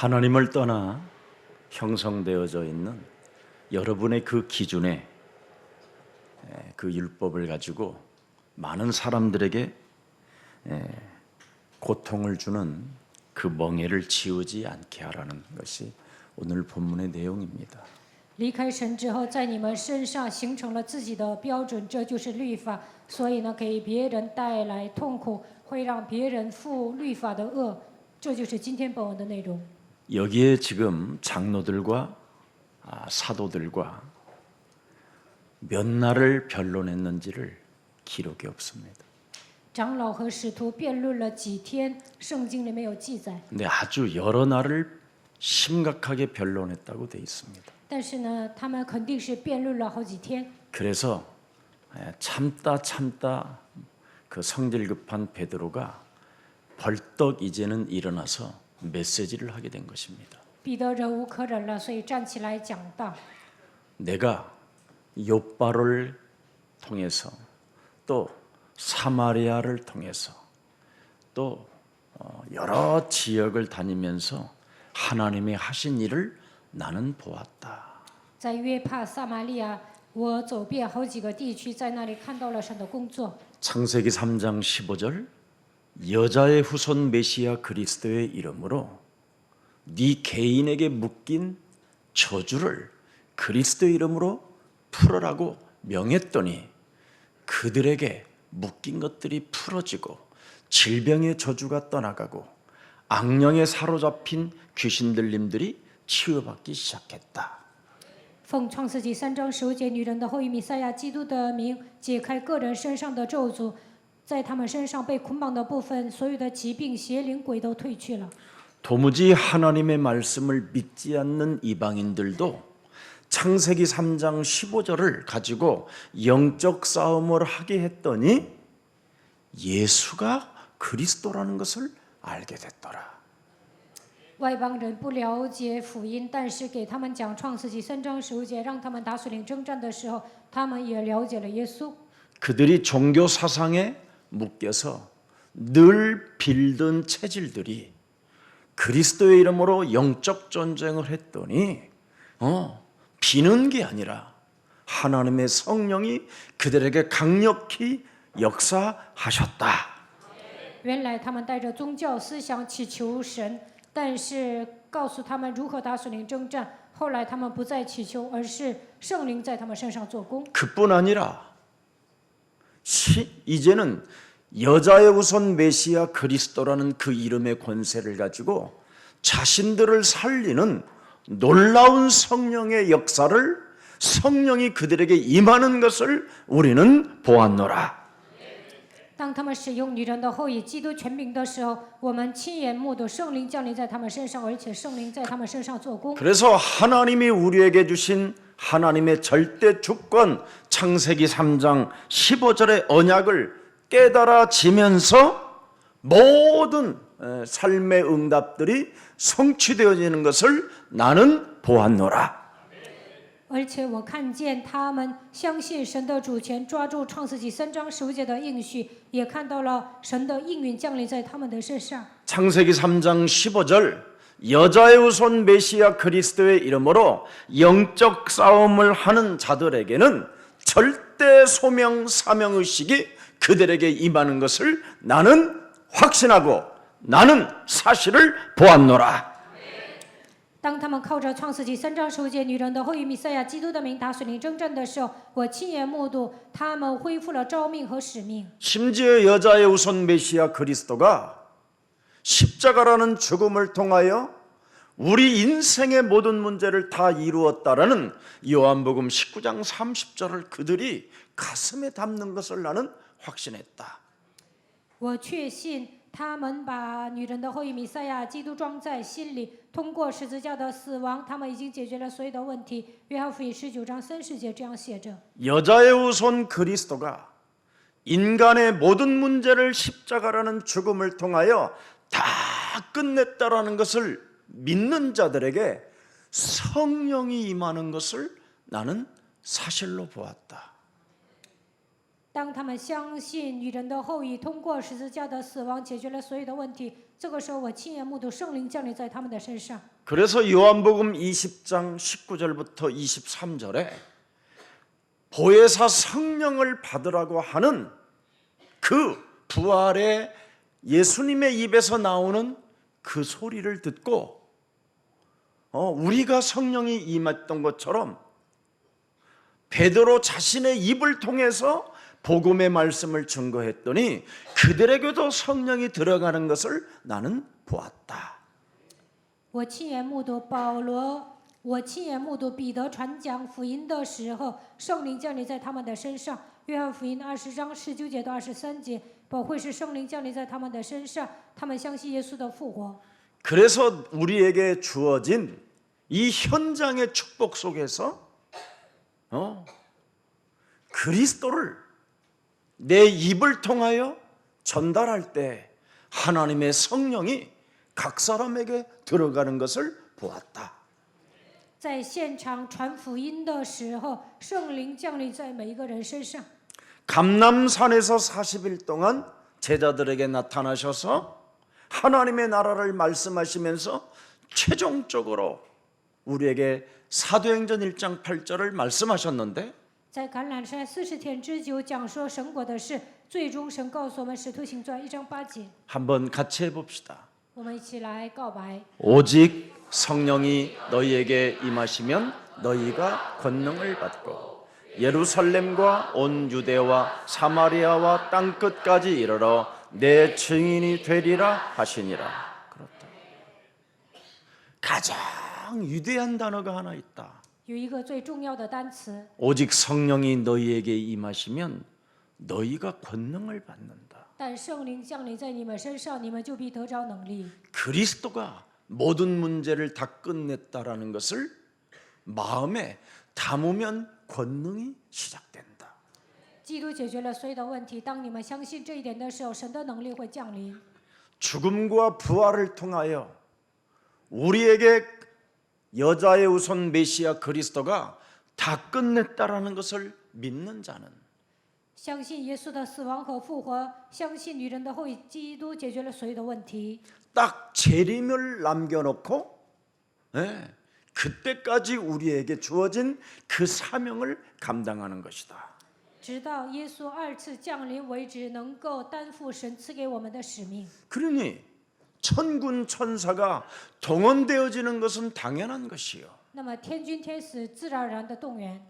하나님을 떠나 형성되어져 있는 여러분의 그 기준에 그 율법을 가지고 많은 사람들에게 고통을 주는 그 멍에를 지우지 않게 하라는 것이 오늘 본문의 내용입니다. 离开神之后，在你们身上形成了自己的标准，这就是律法。所以呢，给别人带来痛苦，会让别人负律法的恶，这就是今天本文的内容。 여기에 지금 장로들과 사도들과 몇 날을 변론했는지를 기록이 없습니다. 长老和使徒辩论了几天，圣经里没有记载。 근데 아주 여러 날을 심각하게 변론했다고 돼 있습니다. 但是呢，他们肯定是辩论了好几天。 그래서 참다 그 성질 급한 베드로가 벌떡 이제는 일어나서 메시지를 하게 된 것입니다. 彼得忍无可忍了，所以站起来讲道。 내가 욥바를 통해서 또 사마리아를 통해서 또 여러 지역을 다니면서 하나님이 하신 일을 나는 보았다. 在约帕、撒玛利亚，我走遍好几个地区，在那里看到了神的工作。 창세기 3장 15절 여자의 후손 메시아 그리스도의 이름으로 네 개인에게 묶인 저주를 그리스도의 이름으로 풀어라고 명했더니 그들에게 묶인 것들이 풀어지고 질병의 저주가 떠나가고 악령에 사로잡힌 귀신 들림들이 치유받기 시작했다. 奉创世纪3章15节，女人的后裔弥赛亚基督的名，解开个人身上的咒诅，在他们身上被捆绑的部分，所有的疾病、邪灵、鬼都退去了。 도무지 하나님의 말씀을 믿지 않는 이방인들도 창세기 3장 15절을 가지고 영적 싸움을 하게 했더니 예수가 그리스도라는 것을 알게 됐더라. 外邦人不了解福音，但是给他们讲创世纪3章15节，让他们打水灵征战的时候，他们也了解了耶稣。 그들이 종교 사상에 묶여서 늘 빌던 체질들이 그리스도의 이름으로 영적 전쟁을 했더니 비는 게 아니라 하나님의 성령이 그들에게 강력히 역사하셨다. 原来他们带着宗教思想祈求神，但是告诉他们如何打水灵征战。后来他们不再祈求，而是圣灵在他们身上做工。 그뿐 아니라 이제는 여자의 우선 메시아 그리스도라는 그 이름의 권세를 가지고 자신들을 살리는 놀라운 성령의 역사를 성령이 그들에게 임하는 것을 우리는 보았노라. 当他们使用女人的后裔基督权柄的时候，我们亲眼目睹圣灵降临在他们身上，而且圣灵在他们身上做工。 그래서 하나님이 우리에게 주신 하나님의 절대 주권 창세기 3장 15절의 언약을 깨달아지면서 모든 삶의 응답들이 성취되어지는 것을 나는 보았노라. 而且我看见他们相信神的主权，抓住创世纪3章15节的应许，也看到了神的应允降临在他们的身上。 창세기 3장 15절 여자의 우선 메시아 그리스도의 이름으로 영적 싸움을 하는 자들에게는 절대 소명 사명의식이 그들에게 임하는 것을 나는 확신하고 나는 사실을 보았노라. 当他们靠着创世纪3章15节女人的后裔弥赛亚基督的名打水灵征战的时候，我亲眼目睹他们恢复了召命和使命。 심지어 여자의 우선 메시아 그리스도가 십자가라는 죽음을 통하여 우리 인생의 모든 문제를 다 이루었다라는 요한복음 19장 30절을 그들이 가슴에 담는 것을 나는 확신했다. 我确信他们把女人的后裔弥赛亚基督装在心里，通过十字架的死亡，他们已经解决了所有的问题。约翰福音19章30节这样写着： 여자의 우선 그리스도가 인간의 모든 문제를 십자가라는 죽음을 통하여 다 끝냈다라는 것을 믿는 자들에게 성령이 임하는 것을 나는 사실로 보았다. 当他们相信女人的后裔通过十字架的死亡解决了所有的问题，这个时候我亲眼目睹圣灵降临在他们的身上。 그래서 요한복음 20장 19절부터 23절에 보혜사 성령을 받으라고 하는 그 부활의 예수님의 입에서 나오는 그 소리를 듣고 우리가 성령이 임했던 것처럼 베드로 자신의 입을 통해서 복음의 말씀을 증거했더니 그들에게도 성령이 들어가는 것을 나는 보았다. 我亲眼目睹彼得传讲福音的时候，圣灵降临在他们的身上。约翰福音20章19节到23节，保惠师圣灵降临在他们的身上，他们相信耶稣的复活。 그래서 우리에게 주어진 이 현장의 축복 속에서 그리스도를 내 입을 통하여 전달할 때 하나님의 성령이 각 사람에게 들어가는 것을 보았다. 在现场传福音的时候，圣灵降临在每一个人身上。 감람산에서 40일 동안 제자들에게 나타나셔서 하나님의 나라를 말씀하시면서 최종적으로 우리에게 사도행전 1장 8절을 말씀하셨는데 在橄榄山40天之久讲说神国的事，最终神告诉我们《使徒行传》1章8节。 한번 같이 해봅시다. 我们一起来告白。 오직 성령이 너희에게 임하시면 너희가 권능을 받고 예루살렘과 온 유대와 사마리아와 땅끝까지 이르러 내 증인이 되리라 하시니라. 그렇다. 가장 위대한 단어가 하나 있다. 有一个最重要的单词， 오직 성령이 너희에게 임하시면 너희가 권능을 받는다. 但圣灵降临在你们身上，你们就必得着能力。 그리스도가 모든 문제를 다 끝냈다라는 것을 마음에 담으면 권능이 시작된다. 基督解决了所有的问题。当你们相信这一点的时候，神的能力会降临。 죽음과 부활을 통하여 우리에게 여자의 우선 메시아 그리스도가 다 끝냈다라는 것을 믿는 자는 相信耶稣的死亡和复活，相信女人的后裔基督解决了所有的问题。 딱 재림을 남겨놓고 그때까지 우리에게 주어진 그 사명을 감당하는 것이다. 直到耶稣二次降临为止，能够担负神赐给我们的使命。 그러니 천군 천사가 동원되어지는 것은 당연한 것이요. 那么天君天使自然而然的动员，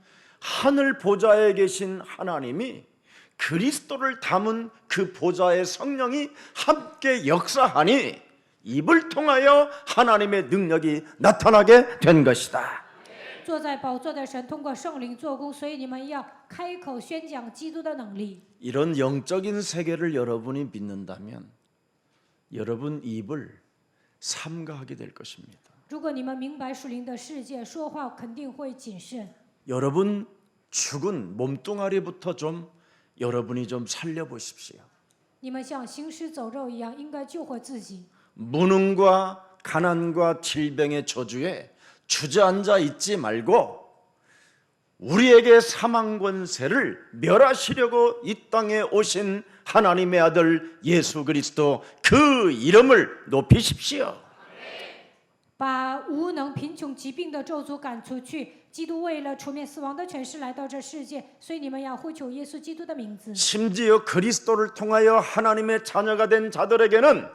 하늘 보좌에 계신 하나님이 그리스도를 담은 그 보좌의 성령이 함께 역사하니 입을 통하여 하나님의 능력이 나타나게 된 것이다. 坐在宝座的神通过圣灵做工，所以你们要开口宣讲基督的能力。 이런 영적인 세계를 여러분이 믿는다면 여러분 입을 삼가하게 될 것입니다. 如果你们明白属灵的世界，说话肯定会谨慎。 여러분 죽은 몸뚱아리부터 여러분이 좀 살려보십시오. 你们像行尸走肉一样，应该救活自己。 무능과 가난과 질병의 저주에 주저앉아 있지 말고 우리에게 사망 권세를 멸하시려고 이 땅에 오신 하나님의 아들 예수 그리스도 그 이름을 높이십시오. 把无能、贫穷、疾病的咒诅赶出去。基督为了除灭死亡的权势来到这世界，所以你们要呼求耶稣基督的名字。 심지어 그리스도를 통하여 하나님의 자녀가 된 자들에게는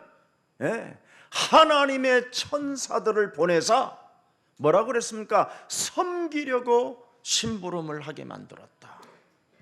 하나님의 천사들을 보내서 뭐라고 그랬습니까? 섬기려고 심부름을 하게 만들었다.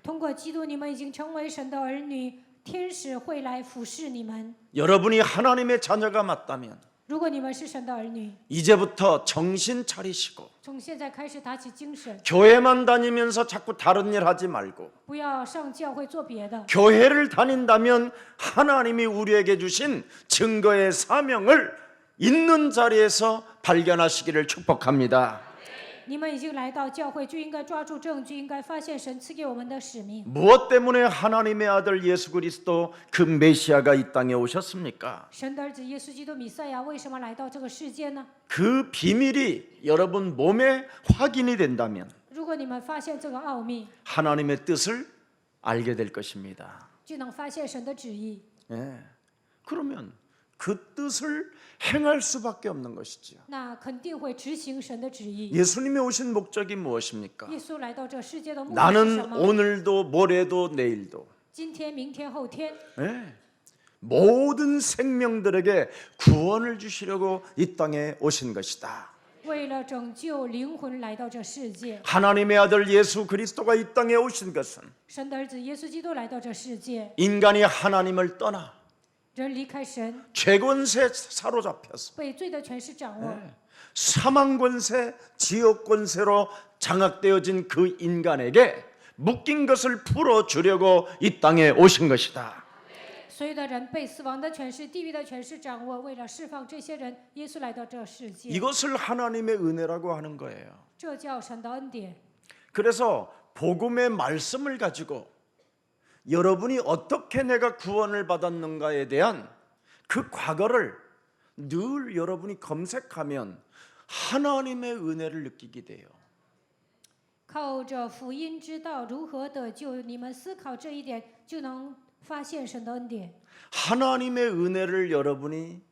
通过基督，你们已经成为神的儿女，天使会来服侍你们。 여러분이 하나님의 자녀가 맞다면 如果你们是神的儿女， 이제부터 정신 차리시고 从现在开始打起精神， 교회만 다니면서 자꾸 다른 일 하지 말고 不要上教会做别的。 교회를 다닌다면 하나님이 우리에게 주신 증거의 사명을 있는 자리에서 발견하시기를 축복합니다. 你们已经来到教会，就应该抓住证据，应该发现神赐给我们的使命。 무엇 때문에 하나님의 아들 예수 그리스도 그 메시아가 이 땅에 오셨습니까? 神的儿子耶稣基督弥赛亚为什么来到这个世界呢？ 그 비밀이 여러분 몸에 확인이 된다면 如果你们发现这个奥秘， 하나님의 뜻을 알게 될 것입니다. 就能发现神的旨意。 예. 그러면 그 뜻을 행할 수밖에 없는 것이지요. 那肯定会执行神的旨意。 예수님이 오신 목적이 무엇입니까? 耶稣来到这世界的目的是什 나는 么？ 오늘도 모레도 내일도 今天、明天、后天， 예. 모든 생명들에게 구원을 주시려고 이 땅에 오신 것이다. 为了拯救灵魂来到这世界。 하나님의 아들 예수 그리스도가 이 땅에 오신 것은 神的儿子耶稣基督来到这世界， 인간이 하나님을 떠나 人离开神， 죄권세 사로잡혀서 被罪的权势掌握， 사망권세, 지옥권세로 장악되어진 그 인간에게 묶인 것을 풀어주려고 이 땅에 오신 것이다. 所有的人被死亡的权势、地狱的权势掌握。为了释放这些人，耶稣来到这世界， 이것을 하나님의 은혜라고 하는 거예요. 这叫神的恩典。 그래서 복음의 말씀을 가지고 여러분이 어떻게 내가 구원을 받았는가에 대한 그 과거를 늘 여러분이 검색하면 하나님의 은혜를 느끼게 돼요. 靠着福音知道如何得救，你们思考这一点，就能发现神的恩典。 하나님의 은혜를 여러분이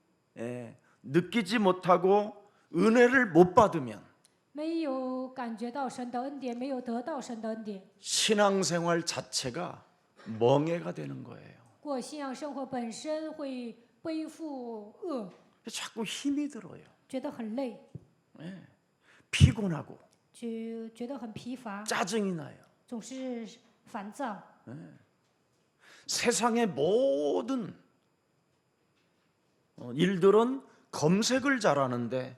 느끼지 못하고 은혜를 못 받으면 没有感觉到神的恩典，没有得到神的恩典， 신앙생활 자체가 멍해가 되는 거예요. 过信仰生活本身会背负恶， 자꾸 힘이 들어요. 觉得很累， 피곤하고 觉得很疲乏， 짜증이 나요. 总是烦躁。 세상의 모든 일들은 검색을 잘하는데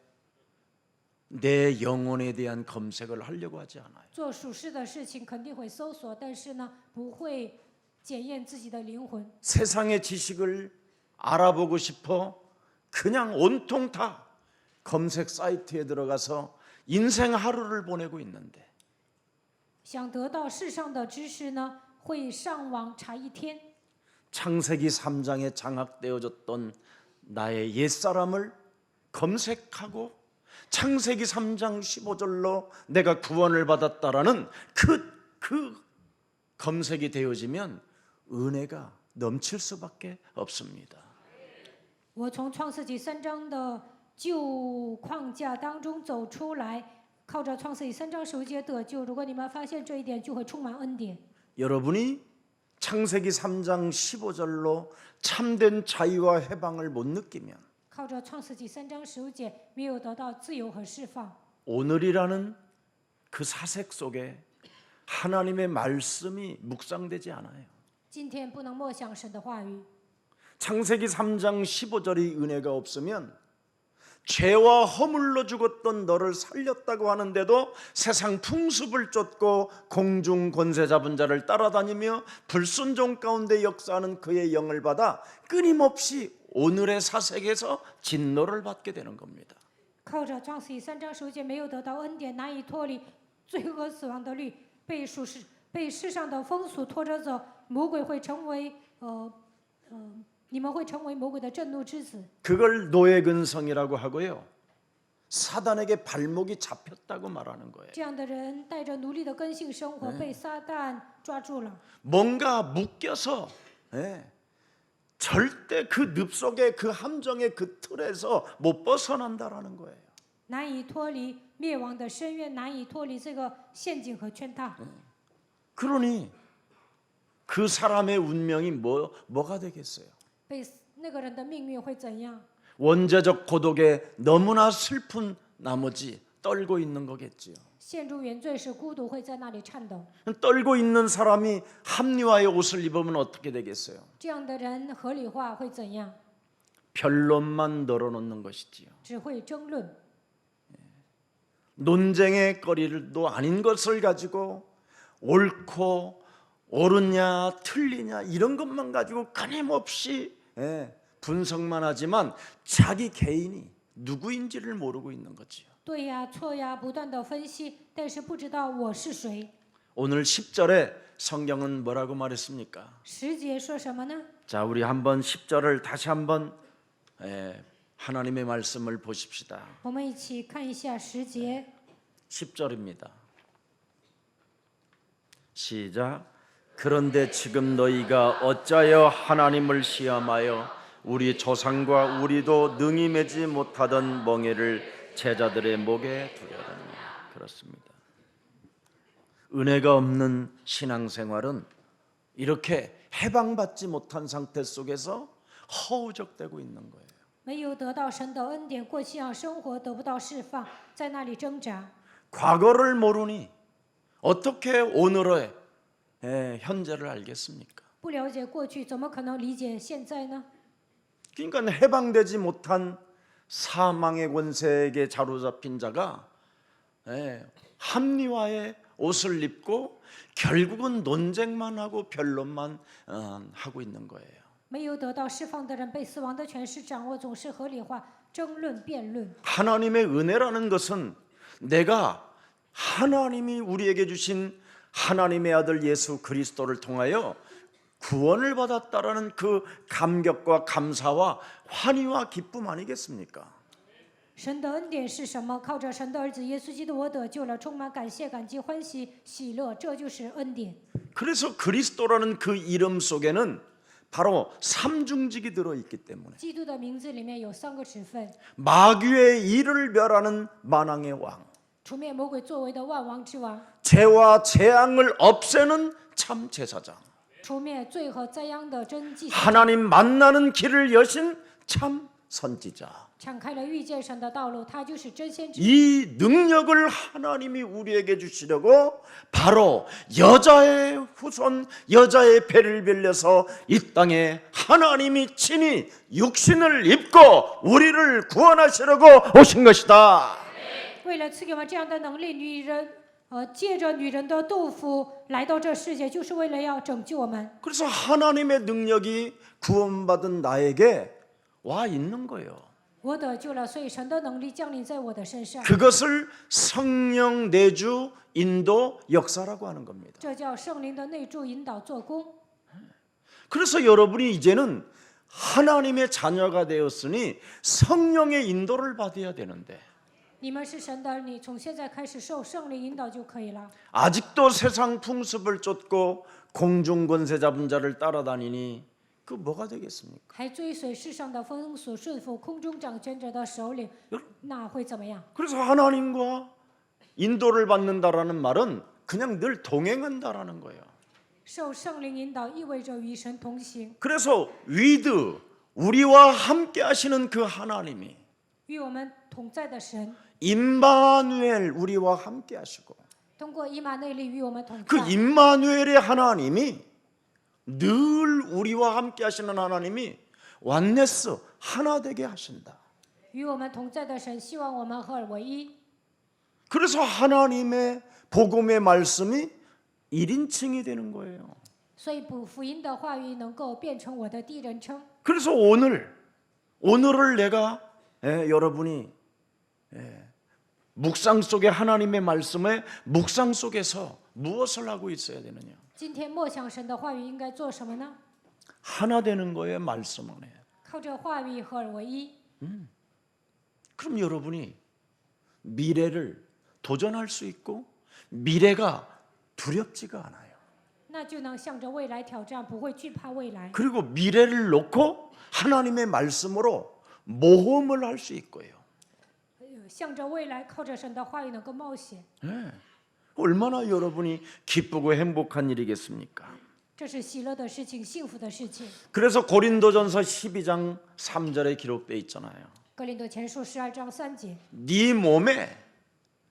내 영혼에 대한 검색을 하려고 하지 않아요. 做属世的事情肯定会搜索，但是呢，不会检验自己的灵魂。 세상의 지식을 알아보고 싶어 그냥 온통 다 검색 사이트에 들어가서 인생 하루를 보내고 있는데 想得到世上的知识呢，会上网查一天。 창세기 3장에 장악되어졌던 나의 옛사람을 검색하고 창세기 3장 15절로 내가 구원을 받았다라는 그 검색이 되어지면 은혜가 넘칠 수밖에 없습니다. 我从创世纪3章的旧框架当中走出来，靠着创世纪3章15节得救。如果你们发现这一点，就会充满恩典。 여러분이 창세기 3장 15절로 참된 자유와 해방을 못 느끼면 靠着创世纪3章15节，没有得到自由和释放。 오늘이라는 그 사색 속에 하나님의 말씀이 묵상되지 않아요. 今天不能默想神的话语。 창세기 3장 15절이 은혜가 없으면 죄와 허물로 죽었던 너를 살렸다고 하는데도 세상 풍습을 쫓고 공중 권세 잡은 자를 따라다니며 불순종 가운데 역사하는 그의 영을 받아 끊임없이 오늘의 사색에서 진노를 받게 되는 겁니다. 靠着创世纪3章15节，没有得到恩典，难以脱离罪恶死亡的律，被世上的风俗拖着走，魔鬼会成为你们会成为魔鬼的震怒之子。 그걸 노예근성이라고 하고요. 사단에게 발목이 잡혔다고 말하는 거예요. 这样的人带着奴隶的根性生活，被撒旦抓住了。 뭔가 묶여서 절대 그 늪 속에 그 함정의 그 틀에서 못 벗어난다라는 거예요. 难以脱离灭亡的深渊，难以脱离这个陷阱和圈套。 그러니 그 사람의 운명이 뭐가 되겠어요? 被那个人的命运会怎样？ 원죄적 고독에 너무나 슬픈 나머지 떨고 있는 거겠지요. 陷入原罪时孤独，会在那里颤抖。 떨고 있는 사람이 합리화의 옷을 입으면 어떻게 되겠어요? 这样的人合理化会怎样？ 변론만 늘어놓는 것이지요. 只会争论。 논쟁의 거리도 아닌 것을 가지고 옳고 옳으냐 틀리냐 이런 것만 가지고 끊임없이 분석만 하지만 자기 개인이 누구인지를 모르고 있는 거지요. 对呀，错呀，不断的分析，但是不知道我是谁。 오늘 10절에 성경은 뭐라고 말했습니까? 10节说什么呢？ 자, 우리 한번 10절을 다시 한번 하나님의 말씀을 보십시다. 我们一起看一下10节。 10절입니다. 시작. 그런데 지금 너희가 어찌하여 하나님을 시험하여 우리 조상과 우리도 능히 매지 못하던 멍에를 제자들의 목에 두려느냐. 그렇습니다. 은혜가 없는 신앙생활은 이렇게 해방받지 못한 상태 속에서 허우적대고 있는 거예요. 没有得到神的恩典，过信仰生活得不到释放，在那里挣扎。 과거를 모르니 어떻게 오늘의 현재를 알겠습니까? 不了解过去，怎么可能理解现在呢？ 그러니까 해방되지 못한 사망의 권세에게 사로잡힌 자가 합리화의 옷을 입고 결국은 논쟁만 하고 변론만 하고 있는 거예요. 没有得到释放的人，被死亡的权势掌握，总是合理化、争论、辩论。 하나님의 은혜라는 것은 내가 하나님이 우리에게 주신 하나님의 아들 예수 그리스도를 통하여 구원을 받았다라는 그 감격과 감사와 환희와 기쁨 아니겠습니까? 神的恩典是什么？靠着神的儿子耶稣基督，我得救了，充满感谢、感激、欢喜、喜乐，这就是恩典。 그래서 그리스도라는 그 이름 속에는 바로 삼중직이 들어있기 때문에 基督的名字里面有3个职分： 마귀의 일을 멸하는 만왕의 왕, 除灭魔鬼作为的万王之王， 죄와 재앙을 없애는 참 제사장, 除灭罪和灾殃的真祭司， 하나님 만나는 길을 여신 참 선지자. 敞开了遇见神的道路，他就是真先知。 이 능력을 하나님이 우리에게 주시려고 바로 여자의 후손, 여자의 배를 빌려서 이 땅에 하나님이 친히 육신을 입고 우리를 구원하시려고 오신 것이다. 为了赐给我们这样的能力，借着女人的肚腹来到这世界，就是为了要拯救我们。 그래서 하나님의 능력이 구원받은 나에게 와 있는 거예요. 我得救了，所以神的能力降临在我的身上， 그것을 성령 내주 인도 역사라고 하는 겁니다. 这叫圣灵的内助引导做工。 그래서 여러분이 이제는 하나님의 자녀가 되었으니 성령의 인도를 받아야 되는데 你们是神的儿女，从现在开始受圣灵引导就可以了。 아직도 세상 풍습을 쫓고 공중 권세 잡은 자를 따라다니니 그 뭐가 되겠습니까? 还追随世上的风俗，顺服空中掌权者的首领，那会怎么样？ 그래서 하나님과 인도를 받는다라는 말은 그냥 늘 동행한다라는 거예요. 受圣灵引导意味着与神同行， 그래서 위드 우리와 함께 하시는 그 하나님이 与我们同在的神， 임마누엘 우리와 함께 하시고 通过以马内利与我们同 그 在。 임마누엘의 하나님이 늘 우리와 함께 하시는 하나님이 완네스 하나 되게 하신다. 与我们同在的神希望我们合而为一， 그래서 하나님의 복음의 말씀이 1인칭이 되는 거예요. 所以福音的话语能够变成我的第一人称。 그래서 오늘을 내가 여러분이 묵상 속에 하나님의 말씀에 묵상 속에서 무엇을 하고 있어야 되느냐? 今天默想神的话语应该做什么呢？ 하나 되는 거예요, 말씀 안에. 靠着话语合而为一。 그럼 여러분이 미래를 도전할 수 있고 미래가 두렵지가 않아요. 那就能向着未来挑战，不会惧怕未来。 그리고 미래를 놓고 하나님의 말씀으로 모험을 할 수 있고요. 向着未来，靠着神的话语能够冒险， 얼마나 여러분이 기쁘고 행복한 일이겠습니까? 这是喜乐的事情，幸福的事情。 그래서 고린도전서 12장 3절에 기록되어 있잖아요. 哥林多前书12章3节， 네 몸에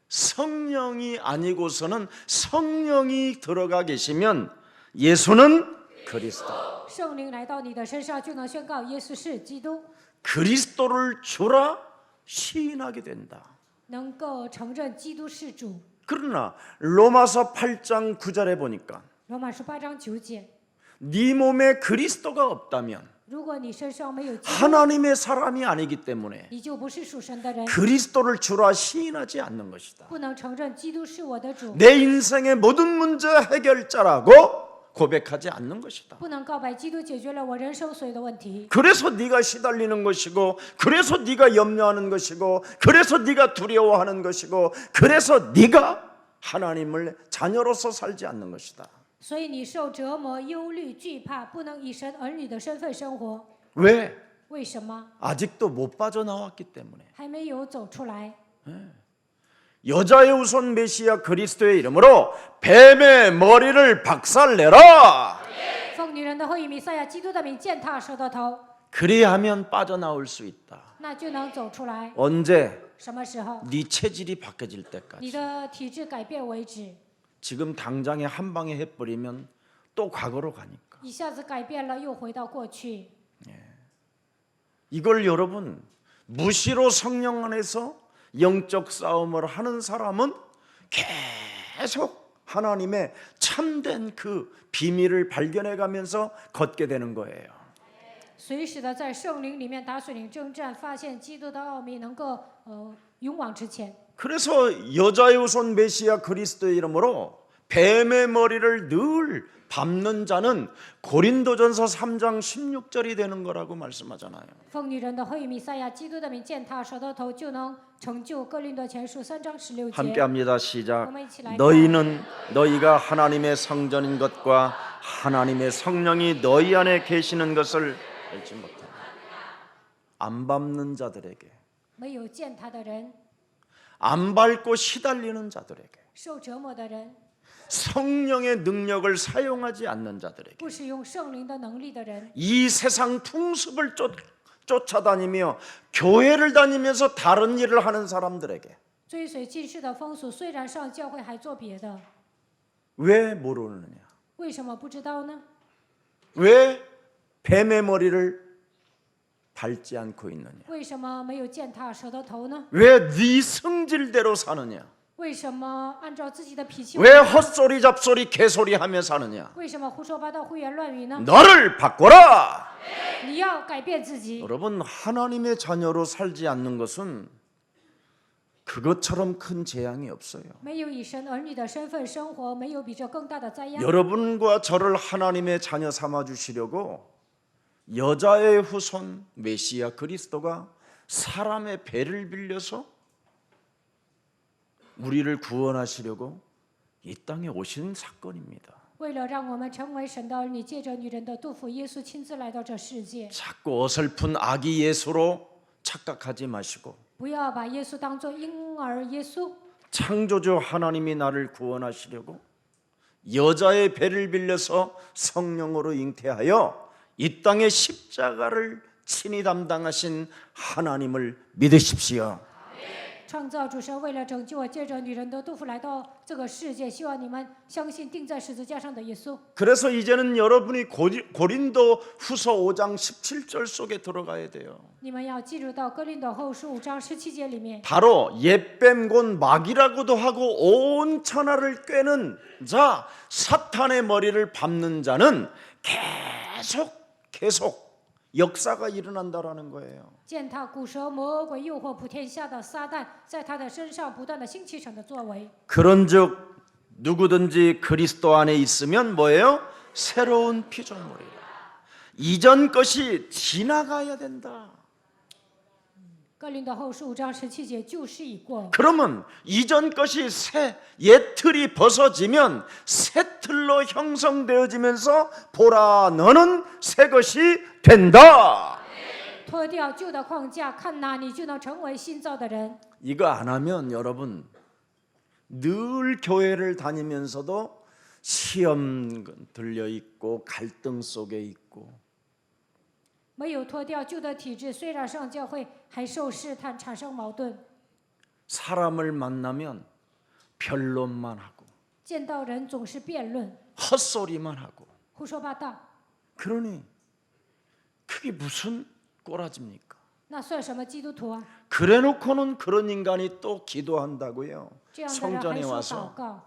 성령이 아니고서는 성령이 들어가 계시면 예수는 그리스도. 圣灵来到你的身上，就能宣告耶稣是基督， 그리스도를 주라 시인하게 된다. 能够承认基督是主。 그러나 로마서 8장 9절에 보니까 罗马书8章9节， 네 몸에 그리스도가 없다면 如果你身上没有基督， 하나님의 사람이 아니기 때문에 你就不是属神的人， 그리스도를 주라 시인하지 않는 것이다. 不能承认基督是我的主， 내 인생의 모든 문제 해결자라고 고백하지 않는 것이다. 不能告白基督解决了我人生所有的问题。 그래서 네가 시달리는 것이고 그래서 네가 염려하는 것이고 그래서 네가 두려워하는 것이고 그래서 네가 하나님을 자녀로서 살지 않는 것이다. 所以你受折磨、忧虑、惧怕，不能以神儿女的身份生活。 왜? 为什么？ 아직도 못 빠져나왔기 때문에. 还没有走出来。 여자의 후손 메시아 그리스도의 이름으로 뱀의 머리를 박살내라. 奉女人的后裔弥赛亚基督的名践踏蛇的头， 그리하면 빠져나올 수 있다. 那就能走出来。 언제? 什么时候？ 네 체질이 바뀌어질 你 때까지. 的体质改变为止。 지금 당장에 한 방에 해버리면 또 과거로 가니까. 一下子改变了，又回到过去。 이걸 여러분 무시로 성령 안에서 영적 싸움을 하는 사람은 계속 하나님의 참된 그 비밀을 발견해 가면서 걷게 되는 거예요. 随时的在圣灵里面打水灵征战，发现基督的奥秘，能够勇往直前。 그래서 여자의 후손 메시아 그리스도의 이름으로 뱀의 머리를 늘 밟는 자는 고린도전서 3장 16절이 되는 거라고 말씀하잖아요. 奉女人的后裔弥赛亚基督的名践踏蛇的头，就能成就哥林多前书3章16节。 함께합니다. 시작. 어머니치라이다. 너희는 너희가 하나님의 성전인 것과 하나님의 성령이 너희 안에 계시는 것을 알지 못한다. 안 밟는 자들에게, 没有践踏的人， 안 밟고 시달리는 자들에게, 受折磨的人， 성령의 능력을 사용하지 않는 자들에게, 不使用圣灵的能力的人， 이 세상 풍습을 쫓아다니며 교회를 다니면서 다른 일을 하는 사람들에게 追随今世的风俗，虽然上教会还做别的， 왜 모르느냐? 为什么不知道呢？ 왜 뱀의 머리를 밟지 않고 있느냐? 为什么没有践踏蛇的头呢？ 왜 네 성질대로 사느냐? 为什么按照自己的脾气？ 왜 헛소리 잡소리 개소리 하며 사느냐? 为什么胡说八道、胡言乱语呢？ 너를 바꿔라! 你要改变自己。 여러분, 하나님의 자녀로 살지 않는 것은 그것처럼 큰 재앙이 없어요. 没有以神儿女的身份生活，没有比这更大的灾殃。 여러분과 저를 하나님의 자녀 삼아 주시려고 여자의 후손 메시아 그리스도가 사람의 배를 빌려서 우리를 구원하시려고 이 땅에 오신 사건입니다. 为了让我们成为神的儿女，借着女人的肚腹，耶稣亲自来到这世界。 자꾸 어설픈 아기 예수로 착각하지 마시고 不要把耶稣当作婴儿耶稣。 창조주 하나님이 나를 구원하시려고 여자의 배를 빌려서 성령으로 잉태하여 이 땅의 십자가를 친히 담당하신 하나님을 믿으십시오. 创造主神为了拯救我，借着女人的肚腹来到这个世界，希望你们相信钉在十字架上的耶稣。 그래서 이제는 여러분이 고린도 후서 5장 17절 속에 들어가야 돼요. 你们要进入到哥林多后书5章17节里面。 바로 옛뱀 곧 마귀라고도 하고 온 천하를 꿰는 자, 사탄의 머리를 밟는 자는 계속 역사가 일어난다라는 거예요. 践踏古蛇魔鬼诱惑普天下的撒旦，在他的身上不断的兴起神的作为。 그런즉 누구든지 그리스도 안에 있으면 뭐예요? 새로운 피조물이라. 이전 것이 지나가야 된다. 哥林多后书5章17节，旧事已过， 그러면 이전 것이 옛 틀이 벗어지면 새 틀로 형성되어지면서 보라 너는 새 것이 된다. 脱掉旧的框架，看哪，你就能成为新造的人。 이거 안 하면 여러분 늘 교회를 다니면서도 시험 들려 있고 갈등 속에 있고 没有脱掉旧的体制，虽然上教会，还受试探，产生矛盾。 사람을 만나면 변론만 하고 见到人总是辩论、 헛소리만 하고 胡说八道， 그러니 그게 무슨 꼬라집니까? 那算什么基督徒啊？ 그래놓고는 그런 인간이 또 기도한다고요. 这样的人还 성전에 说祷 와서 告，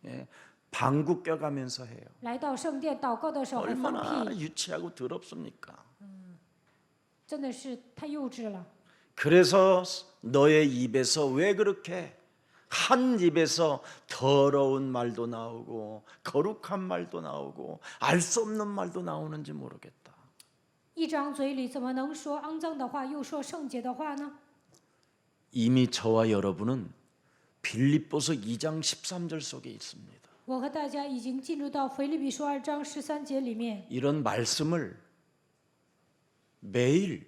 예, 방구 껴가면서 해요. 来到圣殿祷告的时候还放 얼마나 屁， 유치하고 더럽습니까? 真的是太幼稚了。 그래서 너의 입에서 왜 그렇게 한 입에서 더러운 말도 나오고 거룩한 말도 나오고 알 수 없는 말도 나오는지 모르겠다. 一张嘴里怎么能说肮脏的话，又说圣洁的话呢？ 이미 저와 여러분은 빌립보서 2장 13절 속에 있습니다. 我和大家已经进入到腓立比书2章13节里面。 이런 말씀을 매일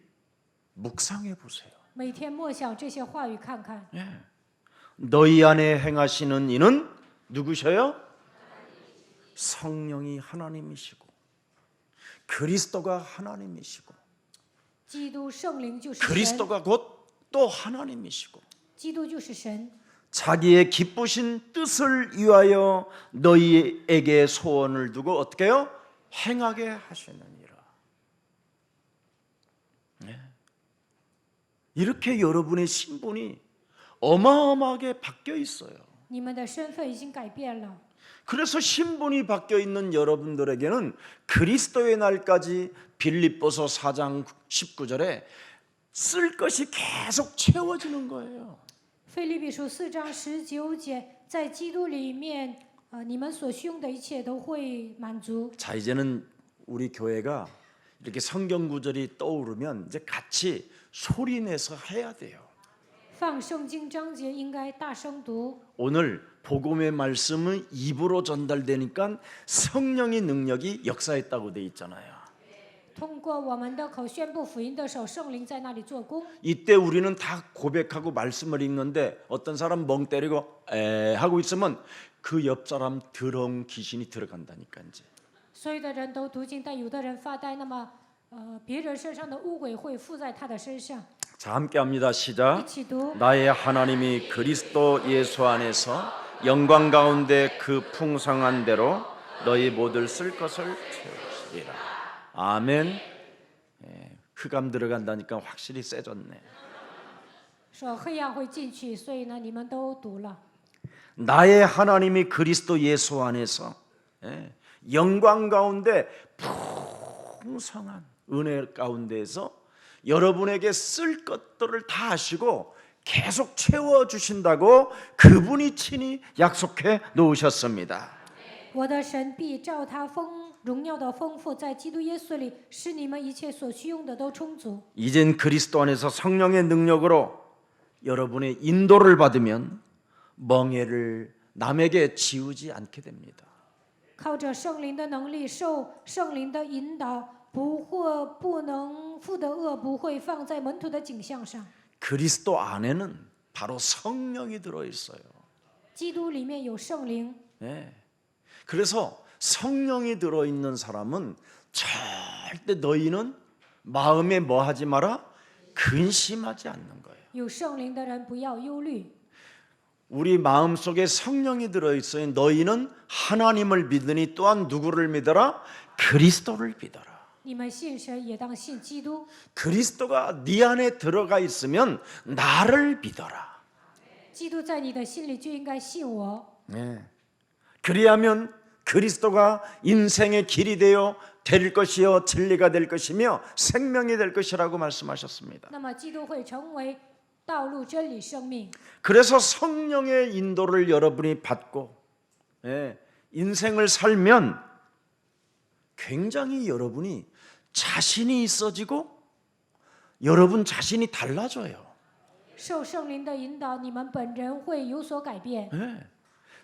묵상해 보세요. 每天默想这些话语看看。 너희 안에 행하시는 이는 누구셔요? 성령이 하나님이시고 그리스도가 하나님이시고 基督圣灵就是神， 그리스도가 곧 또 하나님이시고 基督就是神， 자기의 기쁘신 뜻을 위하여 너희에게 소원을 두고 어떻게 해요? 행하게 하시느니라. 네. 이렇게 여러분의 신분이 어마어마하게 바뀌어 있어요. 你们的身份已经改变了。 그래서 신분이 바뀌어 있는 여러분들에게는 그리스도의 날까지 빌립보서 4장 19절에 쓸 것이 계속 채워지는 거예요. 腓立比书4章19节，在基督里面，你们所需用的一切都会满足。 자, 이제는 우리 교회가 이렇게 성경 구절이 떠오르면 이제 같이 소리 내서 해야 돼요. 放圣经章节应该大声读。 오늘 복음의 말씀은 입으로 전달되니까 성령의 능력이 역사했다고 돼 있잖아요. 通过我们的口宣布福音的时候，圣灵在那里做工。 이때 우리는 다 고백하고 말씀을 읽는데 어떤 사람 멍 때리고 에 하고 있으면 그 옆 사람 더러운 귀신이 들어간다니까 이제. 所有的人都读经，但有的人发呆，那么别人身上的污鬼会附在他的身上。 자, 함께합니다. 시작. 一起读。 나의 하나님이 그리스도 예수 안에서 영광 가운데 그 풍성한 대로 너희 모두 쓸 것을 채우시리라. 아멘. 흑암 들어간다니까 확실히 세졌네. 说黑暗会进去，所以呢，你们都读了。 나의 하나님이 그리스도 예수 안에서 영광 가운데 풍성한 은혜 가운데에서 여러분에게 쓸 것들을 다 하시고 계속 채워주신다고 그분이 친히 약속해 놓으셨습니다. 我的神必照他荣耀的丰富，在基督耶稣里，使你们一切所需用的都充足。 이젠 그리스도 안에서 성령의 능력으로 여러분의 인도를 받으면 멍에를 남에게 지우지 않게 됩니다. 靠着圣灵的能力，受圣灵的引导，不能负的恶不会放在门徒的景象上。 그리스도 안에는 바로 성령이 들어 있어요. 基督里面有圣灵， 네. 그래서 성령이 들어 있는 사람은 절대 너희는 마음에 뭐 하지 마라? 근심하지 않는 거예요. 有圣灵的人不要忧虑。 우리 마음속에 성령이 들어 있어요. 너희는 하나님을 믿으니 또한 누구를 믿어라? 그리스도를 믿어라. 你们信神也当信基督。 그리스도가 네 안에 들어가 있으면 나를 믿어라. 基督在你的心里就应该信我。 네. 그리하면 그리스도가 인생의 길이 되어 될 것이요 진리가 될 것이며 생명이 될 것이라고 말씀하셨습니다. 那么基督会成为道路、真理、生命。 그래서 성령의 인도를 여러분이 받고 인생을 살면 굉장히 여러분이 자신이 있어지고 여러분 자신이 달라져요. 受圣灵的引导，你们本人会有所改变，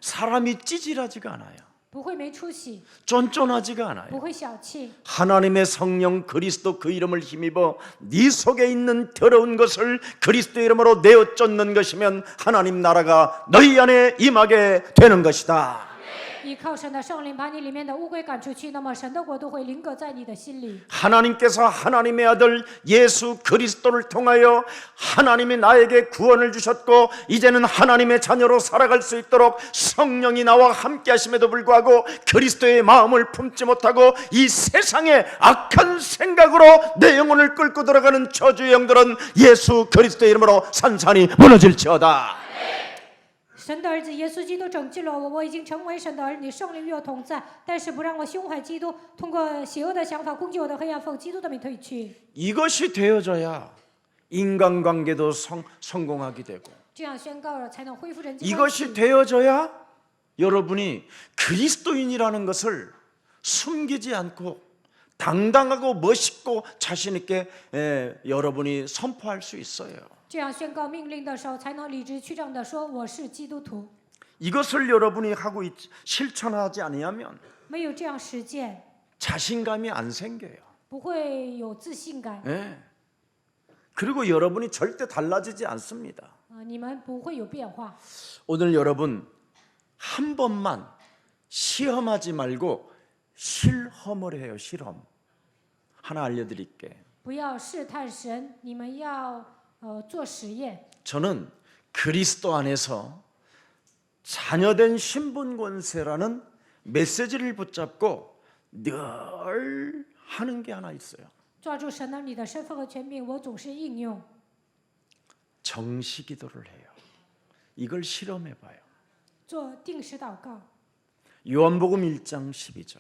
사람이 찌질하지가 않아요. 不会没出息， 쫀쫀하지가 않아요. 不会小气。 하나님의 성령 그리스도 그 이름을 힘입어 네 속에 있는 더러운 것을 그리스도 이름으로 내어 쫓는 것이면 하나님 나라가 너희 안에 임하게 되는 것이다. 依靠神的圣灵把你里面的污鬼赶出去，那么神的国度会临格在你的心里。 하나님께서 하나님의 아들 예수 그리스도를 통하여 하나님이 나에게 구원을 주셨고 이제는 하나님의 자녀로 살아갈 수 있도록 성령이 나와 함께 하심에도 불구하고 그리스도의 마음을 품지 못하고 이 세상의 악한 생각으로 내 영혼을 끌고 들어가는 저주의 영들은 예수 그리스도의 이름으로 산산이 무너질지어다. 神的儿子耶稣基督拯救了我，我已经成为神的儿女，圣灵与我同在，但是不让我胸怀基督，通过邪恶的想法攻击我的黑暗，奉基督的名退去。 이것이 되어져야 인간관계도 성공하게 되고 这样宣告了，才能恢复人际关 이것이 系。 되어져야 여러분이 그리스도인이라는 것을 숨기지 않고 당당하고 멋있고 자신 있게 여러분이 선포할 수 있어요. 这样宣告命令的时候，才能理直气壮地说我是基督徒。 이것을 여러분이 하고 실천하지 아니하면 没有这样实践， 자신감이 안 생겨요. 不会有自信感， 예. 그리고 여러분이 절대 달라지지 않습니다. 你们不会有变化。 오늘 여러분 한 번만 시험하지 말고 실험을 해요. 실험. 하나 알려드릴게. 不要试探神，你们要做实验。 저는 그리스도 안에서 자녀된 신분 권세라는 메시지를 붙잡고 늘 하는 게 하나 있어요. 抓住神儿你的身份和权柄，我总是应用 정시 기도를 해요. 이걸 실험해 봐요. 做定时祷告。 요한복음 1장 12절.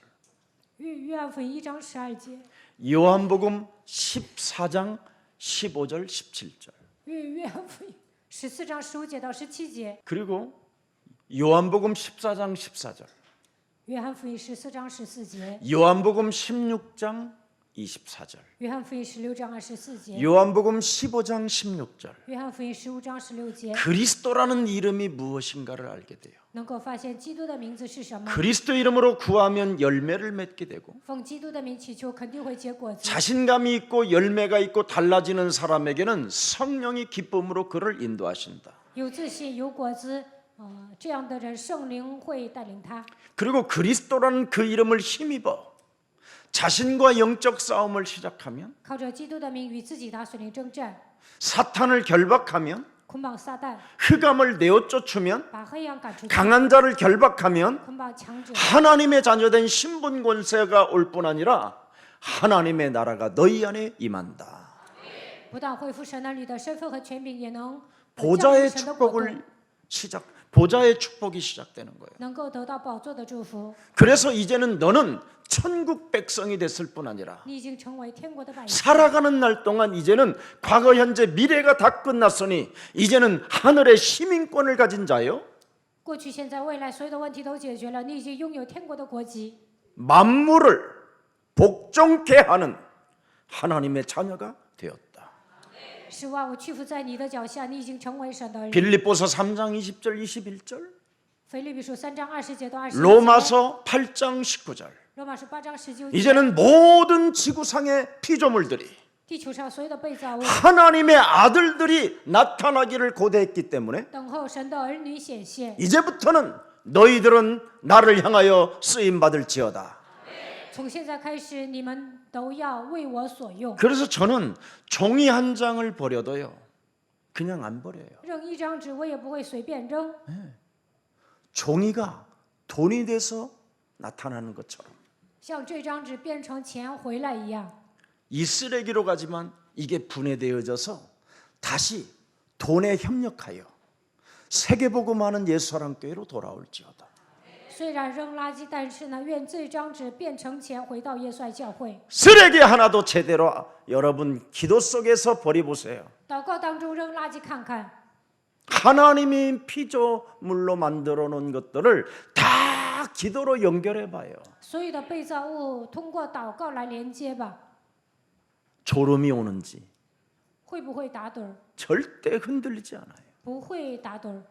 约翰福音1章12节， 요한복음 14장 15절 17절. 约翰福音14章15节到17节， 그리고 요한복음 14장 14절. 约翰福音14章14节， 요한복음 16장 24절. 约翰福音16章24节， 요한복음 15장 16절. 约翰福音15章16节， 그리스도라는 이름이 무엇인가를 알게 돼요. 能够发现基督的名字是什么。 그리스도 이름으로 구하면 열매를 맺게 되고 奉基督的名祈求，肯定会结果子。 자신감이 있고 열매가 있고 달라지는 사람에게는 성령이 기쁨으로 그를 인도하신다. 有自信，有果子，这样的人，圣灵会带领他。 그리고 그리스도라는 그 이름을 힘입어 자신과 영적 싸움을 시작하면 靠着基督的名与自己打属灵征战， 사탄을 결박하면 捆绑撒旦， 흑암을 내어쫓으면 把黑暗赶出去， 강한 자를 결박하면 捆绑强者， 하나님의 자녀된 신분 권세가 올 뿐 아니라 하나님의 나라가 너희 안에 임한다. 不但恢复神儿里的身份和权柄，也能降 보좌의 临神的国度， 보좌의 축복이 시작되는 거예요. 能够得到宝座的祝福。 그래서 이제는 너는 천국 백성이 됐을 뿐 아니라 你已经成为天国的百姓， 살아가는 날 동안 이제는 과거 현재 미래가 다 끝났으니 이제는 하늘의 시민권을 가진 자요 过去、现在、未来所有的问题都解决了，你已经拥有天国的国籍， 만물을 복종케 하는 하나님의 자녀가 되었다. 使万物屈服在你的脚下，你已经成为神的儿女。 빌립보서 3장 20절 21절 腓立比书3章20节到21节， 로마서 8장 19절 罗马书8章19节， 이제는 모든 지구상의 피조물들이 地球上所有的被造物 하나님의 아들들이 나타나기를 고대했기 때문에 等候神的儿女显现。 이제부터는 너희들은 나를 향하여 쓰임 받을지어다. 从现在开始，你们都要为我所用。 그래서 저는 종이 한 장을 버려도요 그냥 안 버려요. 扔一张纸，我也不会随便扔， 종이가 돈이 돼서 나타나는 것처럼 像这张纸变成钱回来一样。 이 쓰레기로 가지만 이게 분해되어져서 다시 돈에 협력하여 세계복음하는 예수사랑교회로 돌아올지어다. 虽然扔垃圾，但是呢，愿这张纸变成钱回到耶稣爱教会。 쓰레기 하나도 제대로 여러분 기도 속에서 버려보세요. 祷告当中扔垃圾看看， 하나님이 피조물로 만들어 놓은 것들을 다 기도로 연결해 봐요. 所有的被造物通过祷告来连接吧。 졸음이 오는지 会不会打盹儿？ 절대 흔들리지 않아요. 不会打盹儿，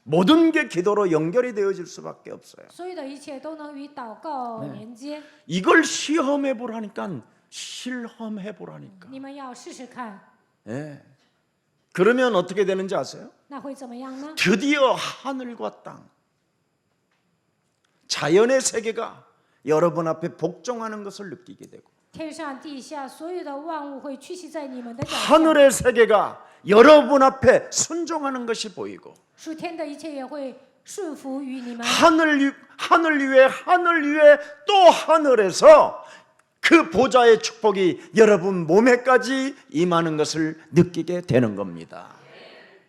모든 게 기도로 연결이 되어질 수밖에 없어요. 所有的一切都能与祷告连接。 이걸 시험해 보라니까 실험해 보라니까. 你们要试试看， 예. 그러면 어떻게 되는지 아세요? 那会怎么样呢？ 드디어 하늘과 땅, 자연의 세계가 여러분 앞에 복종하는 것을 느끼게 되고 天上地下所有的万物会屈膝在你们的脚下， 하늘의 세계가 여러분 앞에 순종하는 것이 보이고 属天的一切也会顺服于你们。 하늘 위에 또 하늘에서 그 보좌의 축복이 여러분 몸에까지 임하는 것을 느끼게 되는 겁니다.